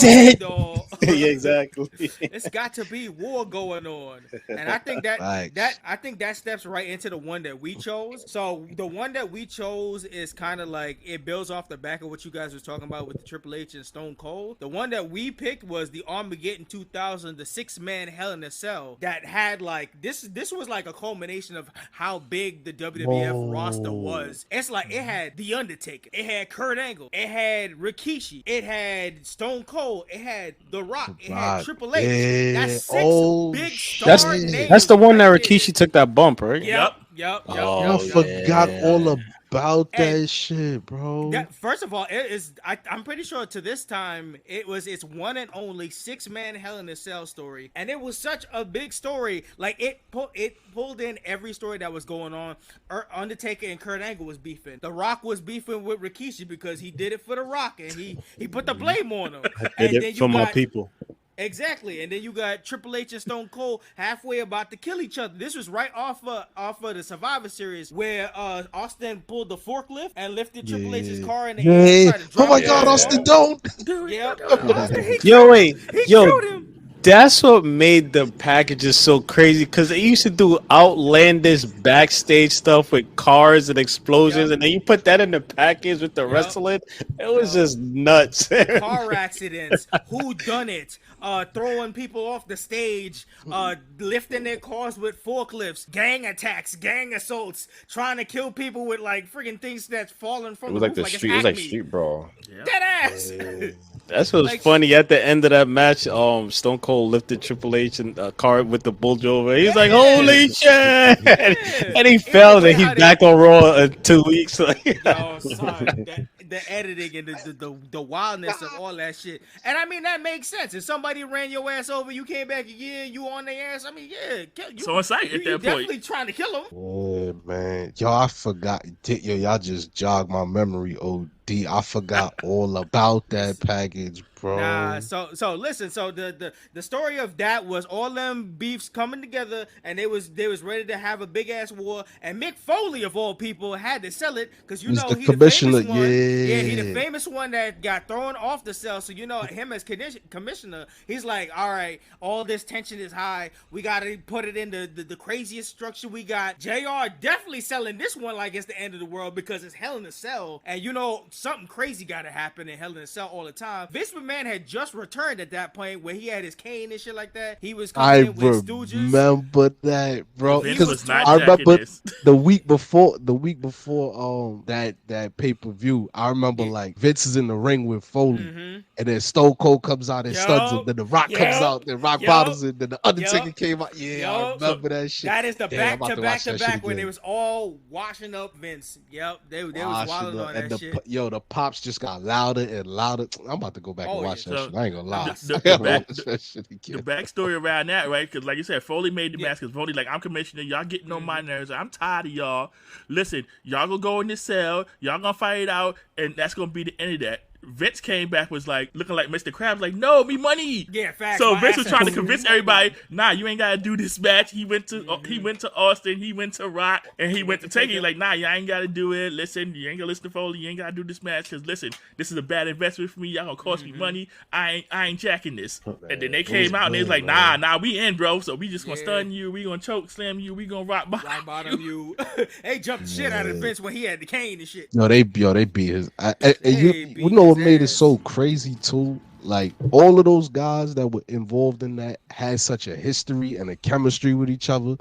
Speaker 3: it,
Speaker 1: dog.
Speaker 3: Yeah, exactly.
Speaker 1: It's got to be war going on, and I think that steps right into the one that we chose. So the one that we chose is kind of like it builds off the back of what you guys was talking about with the Triple H and Stone Cold. The one that we picked was the Armageddon 2000, the 6-man Hell in a Cell that had like this was like a culmination of how big the WWF roster was. It's like it had The Undertaker, it had Kurt Angle, it had Rikishi, it had Stone Cold, it had The Rock, it had Triple H.
Speaker 5: Yeah.
Speaker 1: That's 6 big star names.
Speaker 3: That's the one that Rikishi took that bump, right?
Speaker 1: Yep.
Speaker 5: I forgot all about that shit, bro.
Speaker 1: First of all, it is. I'm pretty sure to this time it's one and only 6-man Hell in a Cell story, and it was such a big story. Like it pulled in every story that was going on. Undertaker and Kurt Angle was beefing. The Rock was beefing with Rikishi because he did it for The Rock, and he put the blame on him.
Speaker 3: I did it for my people.
Speaker 1: Exactly, and then you got Triple H and Stone Cold halfway about to kill each other. This was right off of the Survivor Series where Austin pulled the forklift and lifted Triple H's car in the air.
Speaker 5: Oh my God, Austin, don't!
Speaker 3: Yo, that's what made the packages so crazy because they used to do outlandish backstage stuff with cars and explosions, and then you put that in the package with the wrestling. It was just nuts.
Speaker 1: Car accidents, who done it? Throwing people off the stage, lifting their cars with forklifts, gang attacks, gang assaults, trying to kill people with like freaking things that's falling from.
Speaker 4: It was like the street. It was like street brawl.
Speaker 1: Dead ass.
Speaker 3: That's what's funny. At the end of that match, Stone Cold lifted Triple H in a car with the bulge over. He's like, "Holy shit!" and he fell. And he's back on Raw in 2 weeks.
Speaker 1: Yo, son, the editing and the wildness of all that shit. And I mean that makes sense. If somebody ran your ass over, you came back again, you on their ass. I mean,
Speaker 2: so excited at that point.
Speaker 1: Definitely trying to kill them.
Speaker 5: Yeah, man. Yo, I forgot. Y'all just jogged my memory. OD. I forgot all about that package, bro.
Speaker 1: Nah, so listen, so the story of that was all them beefs coming together, and they was ready to have a big ass war, and Mick Foley of all people had to sell it because
Speaker 5: He's the
Speaker 1: he
Speaker 5: commissioner,
Speaker 1: the famous one.
Speaker 5: yeah,
Speaker 1: he the famous one that got thrown off the cell. So him as commissioner, he's like, all right, all this tension is high. We got to put it in the craziest structure we got. JR definitely selling this one like it's the end of the world because it's Hell in a Cell, and something crazy got to happen in Hell in a Cell all the time. Vince McMahon had just returned at that point where he had his cane and shit like that. He was coming in with Stooges.
Speaker 5: I remember that, bro.
Speaker 2: Because
Speaker 5: I remember the week before that pay-per-view, I remember like Vince is in the ring with Foley, and then Stone Cold comes out and stuns him, then The Rock comes out, then Rock bottles it, then The Undertaker came out. Yeah, I remember that shit.
Speaker 1: That is the back-to-back when they was all washing up Vince. Yep, they was wilding on that shit.
Speaker 5: The pops just got louder and louder. I'm about to go back and watch that shit. I ain't gonna lie.
Speaker 2: The backstory around that, right? Because like you said, Foley made the mask because Foley like, I'm commissioner. Y'all getting on my nerves. I'm tired of y'all. Listen, y'all gonna go in this cell. Y'all gonna fight it out, and that's gonna be the end of that. Vince came back, was like looking like Mr. Krabs, like, no, me money.
Speaker 1: Yeah, facts.
Speaker 2: So Vince was trying to convince everybody, nah, you ain't gotta do this match. He went to Austin, he went to Rock, and he went to Taker. Like, nah, y'all ain't gotta do it. Listen, you ain't gonna listen to Foley. You ain't gotta do this match because listen, this is a bad investment for me. Y'all gonna cost me money. I ain't jacking this. And then they came out and they was like, nah, we in, bro. So we just gonna stun you. We gonna choke slam you. We gonna rock bottom
Speaker 1: you. They jumped the shit out of Vince when he had the cane and shit.
Speaker 5: They beat his. You know what made it so crazy too? Like all of those guys that were involved in that had such a history and a chemistry with each other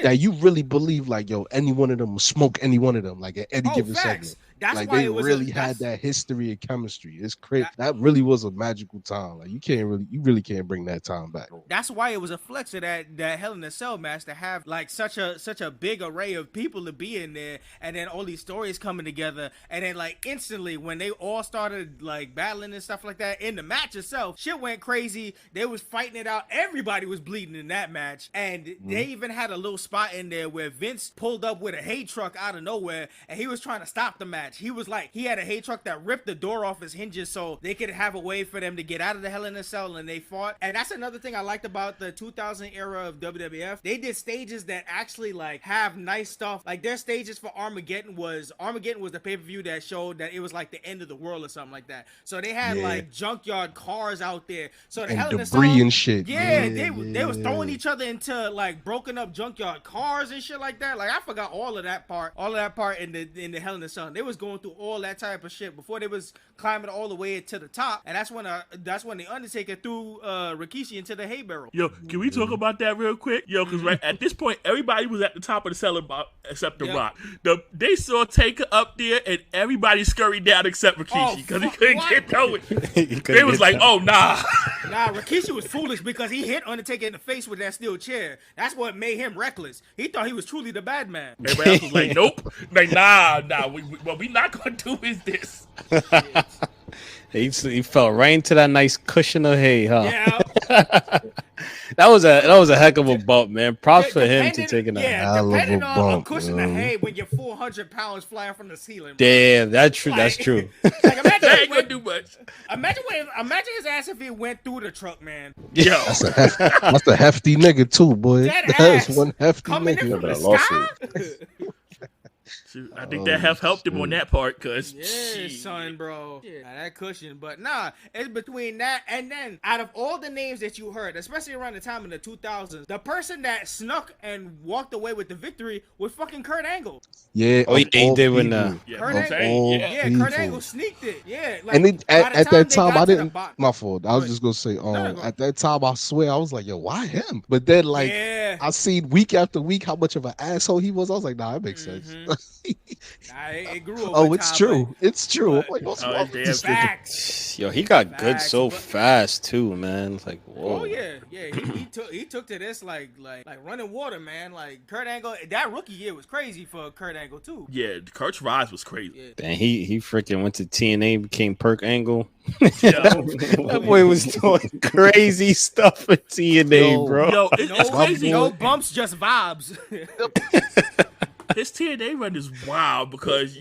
Speaker 5: that you really believe like, yo, any one of them will smoke any one of them like at any given segment.
Speaker 1: That's
Speaker 5: like
Speaker 1: why
Speaker 5: they really had that history and chemistry. It's crazy. That really was a magical time. Like you really can't bring that time back.
Speaker 1: That's why it was a flex of that Hell in a Cell match to have like such a big array of people to be in there, and then all these stories coming together, and then like instantly when they all started like battling and stuff like that in the match itself, shit went crazy. They was fighting it out. Everybody was bleeding in that match, and they even had a little spot in there where Vince pulled up with a hay truck out of nowhere, and he was trying to stop the match. He was like, he had a hay truck that ripped the door off his hinges so they could have a way for them to get out of the Hell in a Cell, and they fought. And that's another thing I liked about the 2000 era of WWF. They did stages that actually like have nice stuff. Like their stages for Armageddon was the pay-per-view that showed that it was like the end of the world or something like that. So they had like junkyard cars out there. So the Hell in a Cell
Speaker 5: and shit.
Speaker 1: Yeah, they was throwing each other into like broken up junkyard cars and shit like that. Like I forgot all of that part in the Hell in a Cell. They was going through all that type of shit before they was climbing all the way to the top, and that's when the Undertaker threw Rikishi into the hay barrel.
Speaker 2: Yo, can we talk about that real quick? Yo, because right at this point, everybody was at the top of the cell except The Rock. They saw Taker up there, and everybody scurried down except Rikishi because he couldn't get going. They was like, oh, nah.
Speaker 1: Nah, Rikishi was foolish because he hit Undertaker in the face with that steel chair. That's what made him reckless. He thought he was truly the bad man.
Speaker 2: Everybody else was like, nope. Like, nah. What we not going to do is this.
Speaker 3: He fell right into that nice cushion of hay, huh?
Speaker 1: Yeah.
Speaker 3: That was a heck of a bump, man. Props for him to taking that.
Speaker 1: Yeah, depending on a cushion of hay when you're 400 pounds flying from the ceiling. Bro.
Speaker 3: Damn, that's true. That's true.
Speaker 1: Like, imagine
Speaker 2: that ain't gonna do much.
Speaker 1: Imagine his ass if he went through the truck, man.
Speaker 2: Yo,
Speaker 5: that's a hefty nigga too, boy. That's one hefty
Speaker 1: coming
Speaker 5: nigga.
Speaker 1: in from the sky.
Speaker 2: I think that helped him on that part, cause
Speaker 1: son, bro. That cushion, but nah, it's between that and then out of all the names that you heard, especially around the time in the 2000s, the person that snuck and walked away with the victory was fucking Kurt Angle.
Speaker 5: Yeah,
Speaker 3: he did when
Speaker 1: Kurt Angle sneaked it. Yeah, like,
Speaker 5: and at that time I didn't. My fault. I was just gonna say, at that time I swear I was like, yo, why him? But then like I seen week after week how much of an asshole he was. I was like, nah, that makes sense.
Speaker 1: It grew
Speaker 5: over time,
Speaker 1: true.
Speaker 5: It's true. I'm like, what's wrong with this
Speaker 1: facts.
Speaker 3: Yo, he got good so fast too, man. Like, whoa.
Speaker 1: Oh yeah. He took to this like running water, man. Like Kurt Angle, that rookie year was crazy for Kurt Angle too.
Speaker 2: Yeah, Kurt's rise was crazy.
Speaker 1: Yeah.
Speaker 3: Damn, he freaking went to TNA, became Perk Angle. That boy was doing crazy stuff at TNA, bro.
Speaker 2: Yo, it's crazy.
Speaker 1: No bumps, just vibes.
Speaker 2: His TNA run is wild because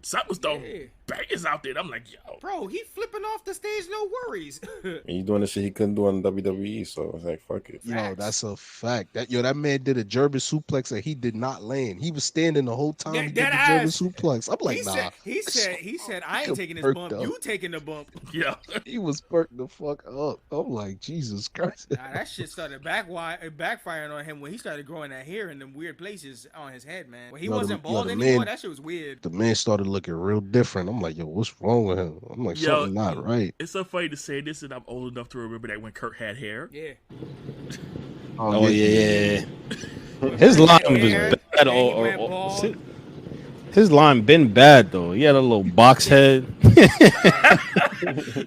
Speaker 2: Something was throwing bangers out there. I'm like, yo,
Speaker 1: bro, he flipping off the stage, no worries.
Speaker 4: And he doing the shit he couldn't do on WWE, so it's like, fuck it.
Speaker 5: Yo, that's a fact. That man did a German suplex and he did not land. He was standing the whole time he did the German suplex. I'm like,
Speaker 1: he said, I ain't taking this bump. You taking the bump.
Speaker 2: Yeah.
Speaker 5: He was perked the fuck up. I'm like, Jesus Christ.
Speaker 1: Nah, that shit started backfiring on him when he started growing that hair in them weird places on his head, man. When he wasn't bald anymore, that shit was weird.
Speaker 5: The man started looking real different. I'm like, yo, what's wrong with him? I'm like, something not right.
Speaker 2: It's so funny to say this, and I'm old enough to remember that when Kurt had hair.
Speaker 1: Yeah.
Speaker 3: Oh yeah. His line was bad. His line been bad though. He had a little box head.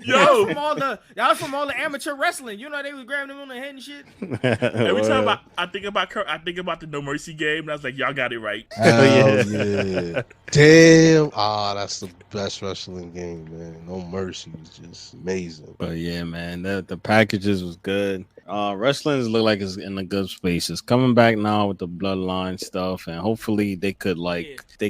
Speaker 2: Yo,
Speaker 1: that was from all the amateur wrestling. You know they was grabbing him on the head and shit.
Speaker 2: Every time I think about Kurt, I think about the No Mercy game, and I was like, y'all got it right.
Speaker 5: Yeah. Damn. That's the best wrestling game, man. No Mercy was just amazing.
Speaker 3: But yeah, man, the packages was good. Wrestling look like it's in a good space. It's coming back now with the bloodline stuff, and hopefully they could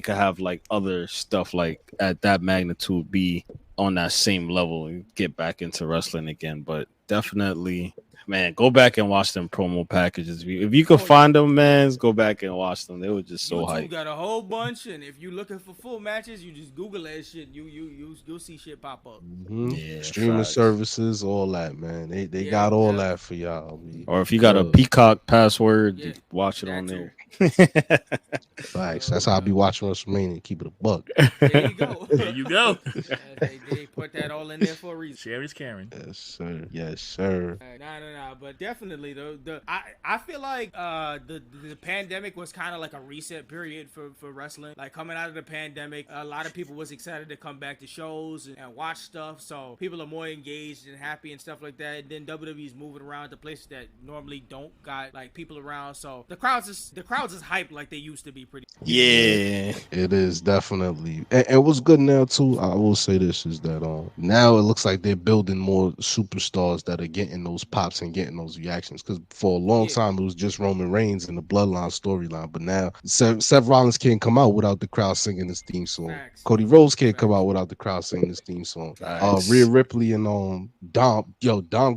Speaker 3: have like other stuff like at that magnitude be on that same level and get back into wrestling again. But definitely, man, go back and watch them promo packages. If you could find them, man, go back and watch them. They were just so hype.
Speaker 1: You got a whole bunch, and if you're looking for full matches, you just Google that shit. You'll see shit pop up.
Speaker 5: Mm-hmm. Yeah, streaming services, all that, man. They got all that for y'all.
Speaker 3: Or if you got a Peacock password, watch it on there.
Speaker 5: Facts. That's how I be watching WrestleMania. Keep it a buck.
Speaker 1: There you go.
Speaker 2: There you go.
Speaker 1: They put that all in there for a reason.
Speaker 2: Sherry's Karen.
Speaker 5: Yes, sir. Yes, sir.
Speaker 1: Nah. But definitely though, I feel like the pandemic was kind of like a reset period for wrestling. Like coming out of the pandemic, a lot of people was excited to come back to shows and watch stuff. So people are more engaged and happy and stuff like that. And then WWE's moving around to places that normally don't got like people around. So the crowds is hyped like they used to be pretty.
Speaker 3: Yeah,
Speaker 5: it is definitely. And what's good now too, I will say this is that now it looks like they're building more superstars that are getting those pops and getting those reactions. Because for a long time it was just Roman Reigns and the Bloodline storyline, but now Seth Rollins can't come out without the crowd singing his theme song. Facts. Cody Rhodes can't come out without the crowd singing his theme song. Rhea Ripley and Dom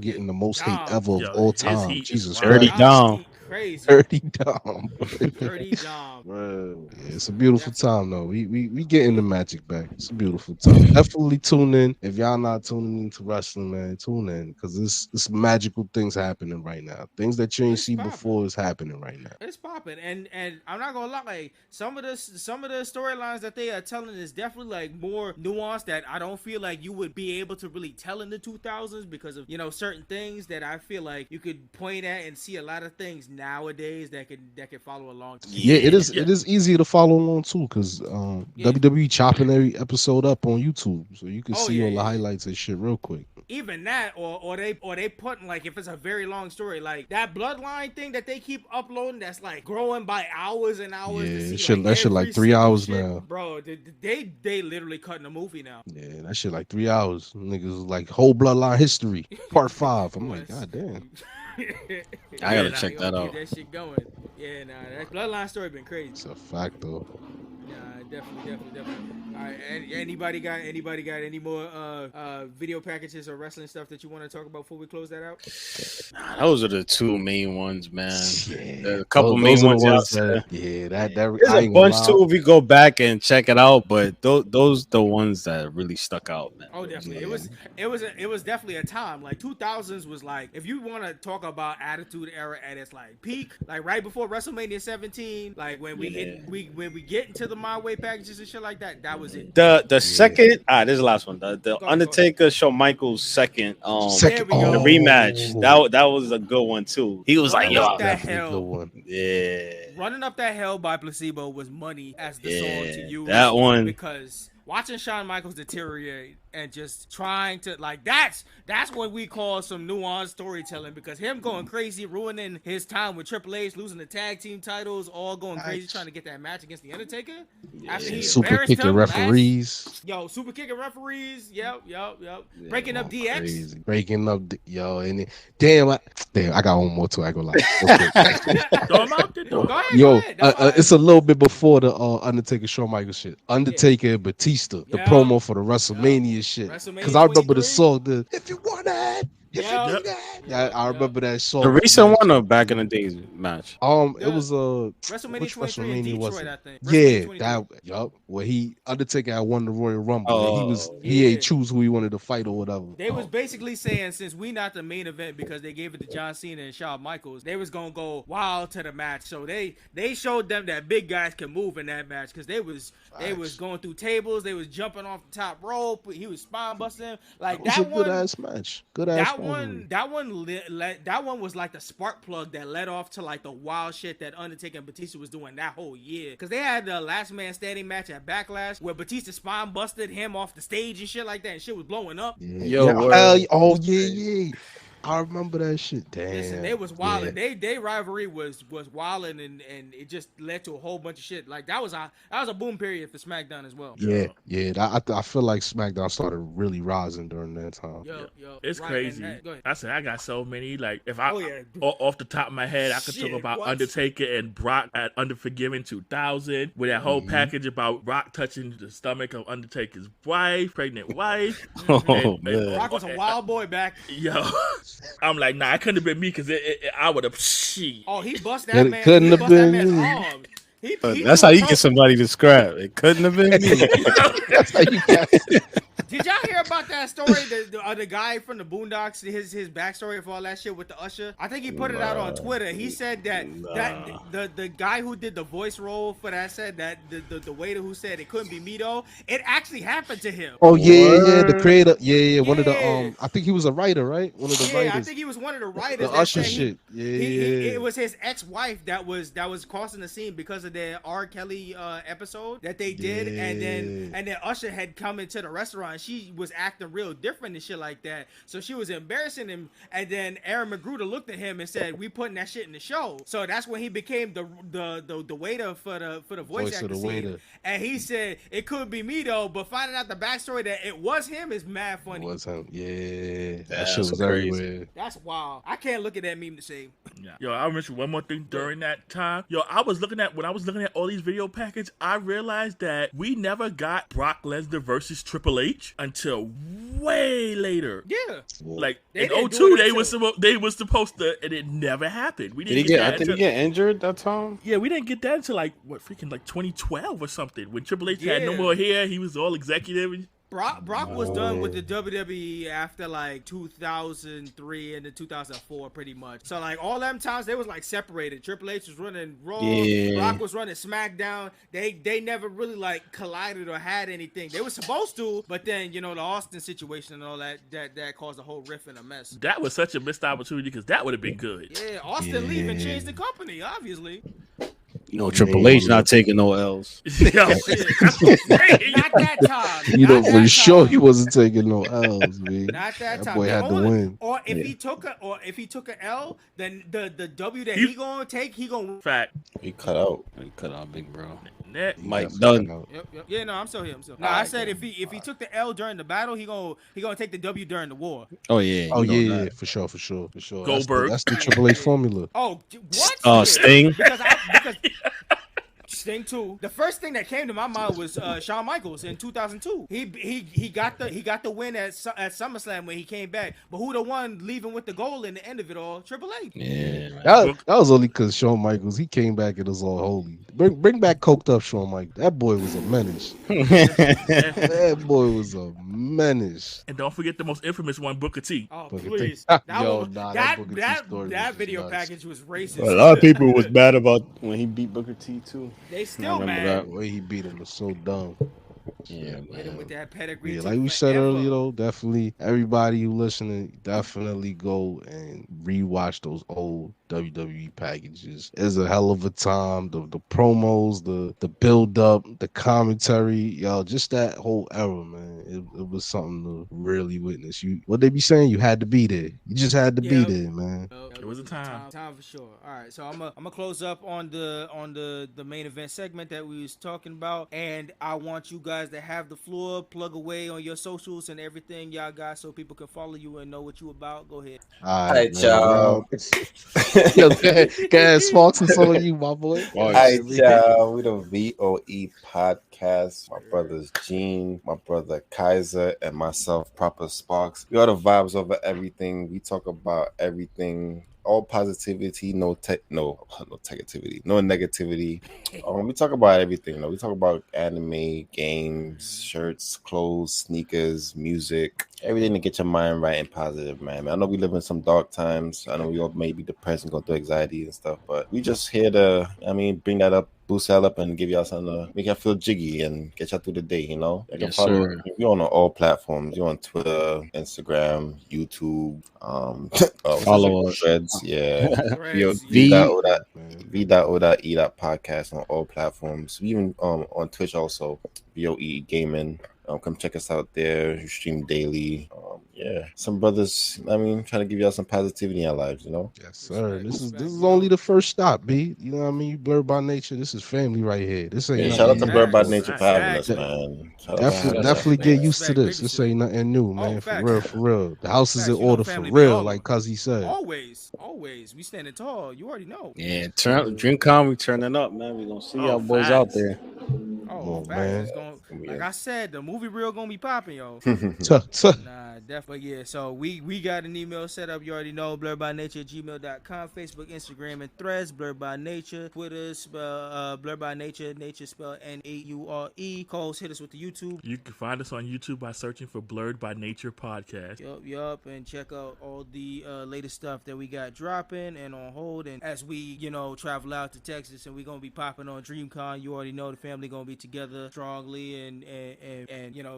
Speaker 5: getting the most hate ever of all time. Jesus Christ.
Speaker 3: Dirty Dom.
Speaker 1: Crazy.
Speaker 5: Dirty Dom.
Speaker 1: Dirty Dom.
Speaker 5: Bro. Yeah, it's a beautiful time though. We getting the magic back. It's a beautiful time. Definitely tune in. If y'all not tuning into wrestling, man, tune in because it's magical things happening right now. Things that you ain't seen before is happening right now.
Speaker 1: It's popping, and I'm not gonna lie. Like some of the storylines that they are telling is definitely like more nuanced that I don't feel like you would be able to really tell in the 2000s because of certain things that I feel like you could point at and see a lot of things nowadays that could follow along.
Speaker 5: Yeah, it is. Yeah. It is easier to follow along too because WWE chopping every episode up on YouTube, so you can see all the highlights and shit real quick.
Speaker 1: Even that, or they putting like if it's a very long story, like that Bloodline thing that they keep uploading, that's like growing by hours and hours.
Speaker 5: Yeah, that shit like 3 hours now,
Speaker 1: bro. They literally cutting a movie now.
Speaker 5: Yeah, that shit like 3 hours. Niggas like whole Bloodline history, part 5. I'm like, god damn.
Speaker 3: I gotta check that out.
Speaker 1: That shit going. Yeah, that Bloodline story been crazy.
Speaker 5: It's a fact though.
Speaker 1: Nah, definitely. All right, anybody got any more video packages or wrestling stuff that you want to talk about before we close that out?
Speaker 3: Those are the two main ones, man.
Speaker 5: Yeah.
Speaker 3: A couple main ones.
Speaker 5: That
Speaker 3: there's a bunch too if you go back and check it out, but those the ones that really stuck out, man.
Speaker 1: Oh, definitely. Yeah. It was definitely a time like 2000s was like if you want to talk about Attitude Era at its like peak, like right before WrestleMania 17, like when we get into the My Way packages and shit like that. That was it.
Speaker 3: The second, this is the last one. The Undertaker Shawn Michaels second the rematch. That was a good one too. He was
Speaker 1: Running
Speaker 3: like,
Speaker 1: up that hell.
Speaker 3: Yeah.
Speaker 1: Running Up That Hell by Placebo was money as the song to use.
Speaker 3: That one
Speaker 1: because watching Shawn Michaels deteriorate and just trying to like that's what we call some nuanced storytelling, because him going crazy, ruining his time with Triple H, losing the tag team titles, all going crazy trying to get that match against the Undertaker. After he
Speaker 5: super kicking referees.
Speaker 1: Super kicking referees. Yep. Breaking up DX.
Speaker 5: Crazy. Breaking up, and damn, I got one more too. I go like,
Speaker 2: Go ahead.
Speaker 5: Yo, it's a little bit before the Undertaker Shawn Michaels shit. Undertaker and Batista, the promo for the WrestleMania shit. Because I remember the song, if you want that. Yeah, I remember that song.
Speaker 3: The recent one or back in the days match?
Speaker 1: It
Speaker 5: was
Speaker 1: WrestleMania 23 in Detroit, I think.
Speaker 5: Yeah, where Undertaker had won the Royal Rumble. And he ain't choose who he wanted to fight or whatever.
Speaker 1: They was basically saying, since we not the main event because they gave it to John Cena and Shawn Michaels, they was gonna go wild to the match. So they showed them that big guys can move in that match, because they was going through tables, they was jumping off the top rope, he was spine busting. Like that was a good ass
Speaker 5: match.
Speaker 1: That one was like the spark plug that led off to like the wild shit that Undertaker and Batista was doing that whole year. Because they had the last man standing match at Backlash where Batista spine busted him off the stage and shit like that, and shit was blowing up.
Speaker 5: Yeah. I remember that shit. Damn.
Speaker 1: Listen, they was wilding. They rivalry was wilding, and it just led to a whole bunch of shit. Like that was a boom period for SmackDown as well.
Speaker 5: Yeah. I feel like SmackDown started really rising during that time.
Speaker 2: It's crazy. I said I got so many. Like if I off the top of my head, I could talk about Undertaker and Brock at Unforgiven 2000 with that whole package about Brock touching the stomach of Undertaker's wife, pregnant wife.
Speaker 5: Man.
Speaker 1: Brock was a wild boy back.
Speaker 2: Yo. I'm like, nah, it couldn't have been me, because I would have.
Speaker 1: Oh, he bust that man.
Speaker 5: Couldn't have been me.
Speaker 3: That's how you get somebody to scrap. It couldn't have been me.
Speaker 5: That's how you got it.
Speaker 1: Did y'all hear about that story? The guy from the Boondocks, his backstory for all that shit with the usher. I think he put it out on Twitter. He said that the guy who did the voice role for that said that the waiter who said it couldn't be me though, it actually happened to him.
Speaker 5: Oh yeah, the creator, one of the I think he was a writer, right? One of the writers.
Speaker 1: I think he was one of the writers.
Speaker 5: The usher shit.
Speaker 1: It was his ex-wife that was crossing the scene because of their R. Kelly episode that they did, and then Usher had come into the restaurant. She was acting real different and shit like that, so she was embarrassing him. And then Aaron McGruder looked at him and said, "We putting that shit in the show." So that's when he became the waiter for the voice actor scene. And he said it could be me though, but finding out the backstory that it was him is mad funny.
Speaker 5: It was him, that shit was everywhere.
Speaker 1: That's wild. I can't look at that meme the same.
Speaker 2: Yeah. Yo, I mentioned one more thing during that time. Yo, when I was looking at all these video packages, I realized that we never got Brock Lesnar versus Triple H until way later.
Speaker 1: Yeah.
Speaker 2: Like in 2002, they was supposed to, and it never happened. We didn't
Speaker 3: I think he get injured that time.
Speaker 2: Yeah, we didn't get that until like 2012 or something, when Triple H had no more hair. He was all executive.
Speaker 1: Brock was done with the WWE after like 2003 and 2004 pretty much. So like all them times they was like separated. Triple H was running Raw, Brock was running SmackDown. They never really like collided or had anything. They were supposed to, but then the Austin situation and all that caused a whole rift and a mess.
Speaker 2: That was such a missed opportunity, because that would have been good.
Speaker 1: Yeah, Austin leaving changed the company, obviously.
Speaker 3: Triple H not taking no L's.
Speaker 1: Not that time.
Speaker 5: For sure he wasn't taking no L's, man.
Speaker 1: Not that time.
Speaker 5: Boy had to win.
Speaker 1: Or if he took an L, then the W that he gonna take, he gonna
Speaker 2: fact.
Speaker 4: He cut out.
Speaker 3: Big bro.
Speaker 2: Mike
Speaker 3: done.
Speaker 1: Yep. Yeah, no, I'm still here. No, I said if he took the L during the battle, he gonna take the W during the war.
Speaker 3: Oh yeah.
Speaker 5: For sure.
Speaker 2: Goldberg.
Speaker 5: That's the Triple H formula.
Speaker 1: Oh, what?
Speaker 3: Sting.
Speaker 1: Because Sting too. The first thing that came to my mind was Shawn Michaels in 2002. He got the win at SummerSlam when he came back. But who the one leaving with the goal in the end of it all? Triple H.
Speaker 3: Yeah.
Speaker 5: That was only because Shawn Michaels, he came back and it was all holy. Bring back coked up Shawn Michaels. That boy was a menace. That boy was a menace.
Speaker 2: And don't forget the most infamous one, Booker T.
Speaker 1: Oh, please.
Speaker 5: That video
Speaker 1: package was racist.
Speaker 3: A lot of people was mad about when he beat Booker T too.
Speaker 1: They still mad.
Speaker 5: The way he beat him was so dumb.
Speaker 1: Yeah, man. With that pedigree.
Speaker 5: Yeah, like we said earlier, though, definitely everybody who listening, definitely go and rewatch those old WWE packages. It's a hell of a time. The promos, the build up, the commentary, yo, just that whole era, man. It was something to really witness. You what they be saying? You had to be there. You just had to be there, man.
Speaker 2: It was a time
Speaker 1: for sure. All right, so I'm gonna close up on the main event segment that we was talking about, and I want you guys to have the floor, plug away on your socials and everything y'all got, so people can follow you and know what you about. Go ahead.
Speaker 5: All right,
Speaker 4: y'all.
Speaker 5: Yo, go ahead, Sparx, it's on you, my boy.
Speaker 4: All right, y'all. We the V.O.E Podcast. My brothers Jean, my brother Kaiser, and myself, Proppa Sparx. We are the vibes over everything. We talk about everything. All positivity, no negativity. We talk about everything. We talk about anime, games, shirts, clothes, sneakers, music, everything to get your mind right and positive, man. I know we live in some dark times. I know we all may be depressed and go through anxiety and stuff, but we just here to, bring that up, boost y'all up, and give y'all something to make y'all feel jiggy and get y'all through the day, you know? You can follow us. You're on all platforms. You're on Twitter, Instagram, YouTube,
Speaker 3: follow us.
Speaker 4: Threads, yeah. V.O.E Podcast on all platforms. We even on Twitch also, V.O.E Gaming. Come check us out there. We stream daily. Some brothers, trying to give y'all some positivity in your lives, you know?
Speaker 5: Yes, sir. This is only the first stop, B. You know what I mean? Blerd by Nature. This is family right here. This ain't
Speaker 4: shout out to Blerd by Nature
Speaker 1: Facts.
Speaker 4: for having us, man.
Speaker 5: Definitely get used to this. This ain't nothing new, man. For real. The house is in order for real, like Cuzzy said.
Speaker 1: Always. We standing tall. You already know.
Speaker 3: Yeah, DreamCon, we turning up, man. We gonna see y'all boys out there.
Speaker 5: Man.
Speaker 1: Like I said, the movie reel gonna be popping, yo. Nah, definitely, yeah. So we got an email set up. You already know, blerdbynature@gmail.com, Facebook, Instagram, and Threads. Blerd by Nature, Twitter, spell Blerd by Nature, nature spelled Naure. Calls, hit us with the YouTube.
Speaker 2: You can find us on YouTube by searching for Blerd by Nature Podcast.
Speaker 1: Yup, and check out all the latest stuff that we got dropping and on hold. And as we, travel out to Texas, and we gonna be popping on DreamCon, you already know the family gonna be together strongly and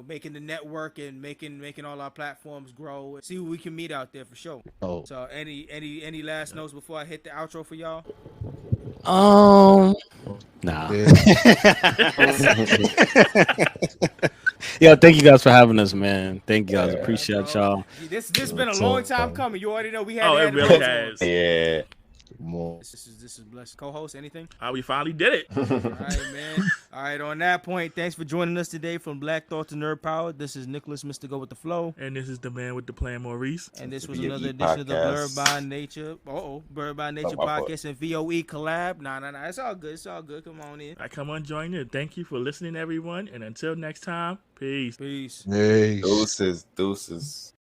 Speaker 1: making the network and making all our platforms grow. See who we can meet out there for sure. So any last notes before I hit the outro for y'all?
Speaker 3: Nah. Yo, thank you guys for having us, man. Thank you guys. Appreciate y'all.
Speaker 1: This been a long time coming. You already know we had.
Speaker 2: It really has.
Speaker 4: Yeah.
Speaker 1: This is blessed. Co-host, anything?
Speaker 2: We finally did it.
Speaker 1: All right, man. All right, on that point, thanks for joining us today from Black Thoughts and Nerd Power. This is Nicholas, Mr. Go With The Flow.
Speaker 2: And this is the man with the plan, Maurice.
Speaker 1: And this was another edition of the Blerd By Nature. Blerd By Nature Podcast and V.O.E collab. Nah. It's all good. Come on in.
Speaker 2: Come on, join in. Thank you for listening, everyone. And until next time, peace.
Speaker 1: Peace.
Speaker 5: Hey.
Speaker 4: Deuces.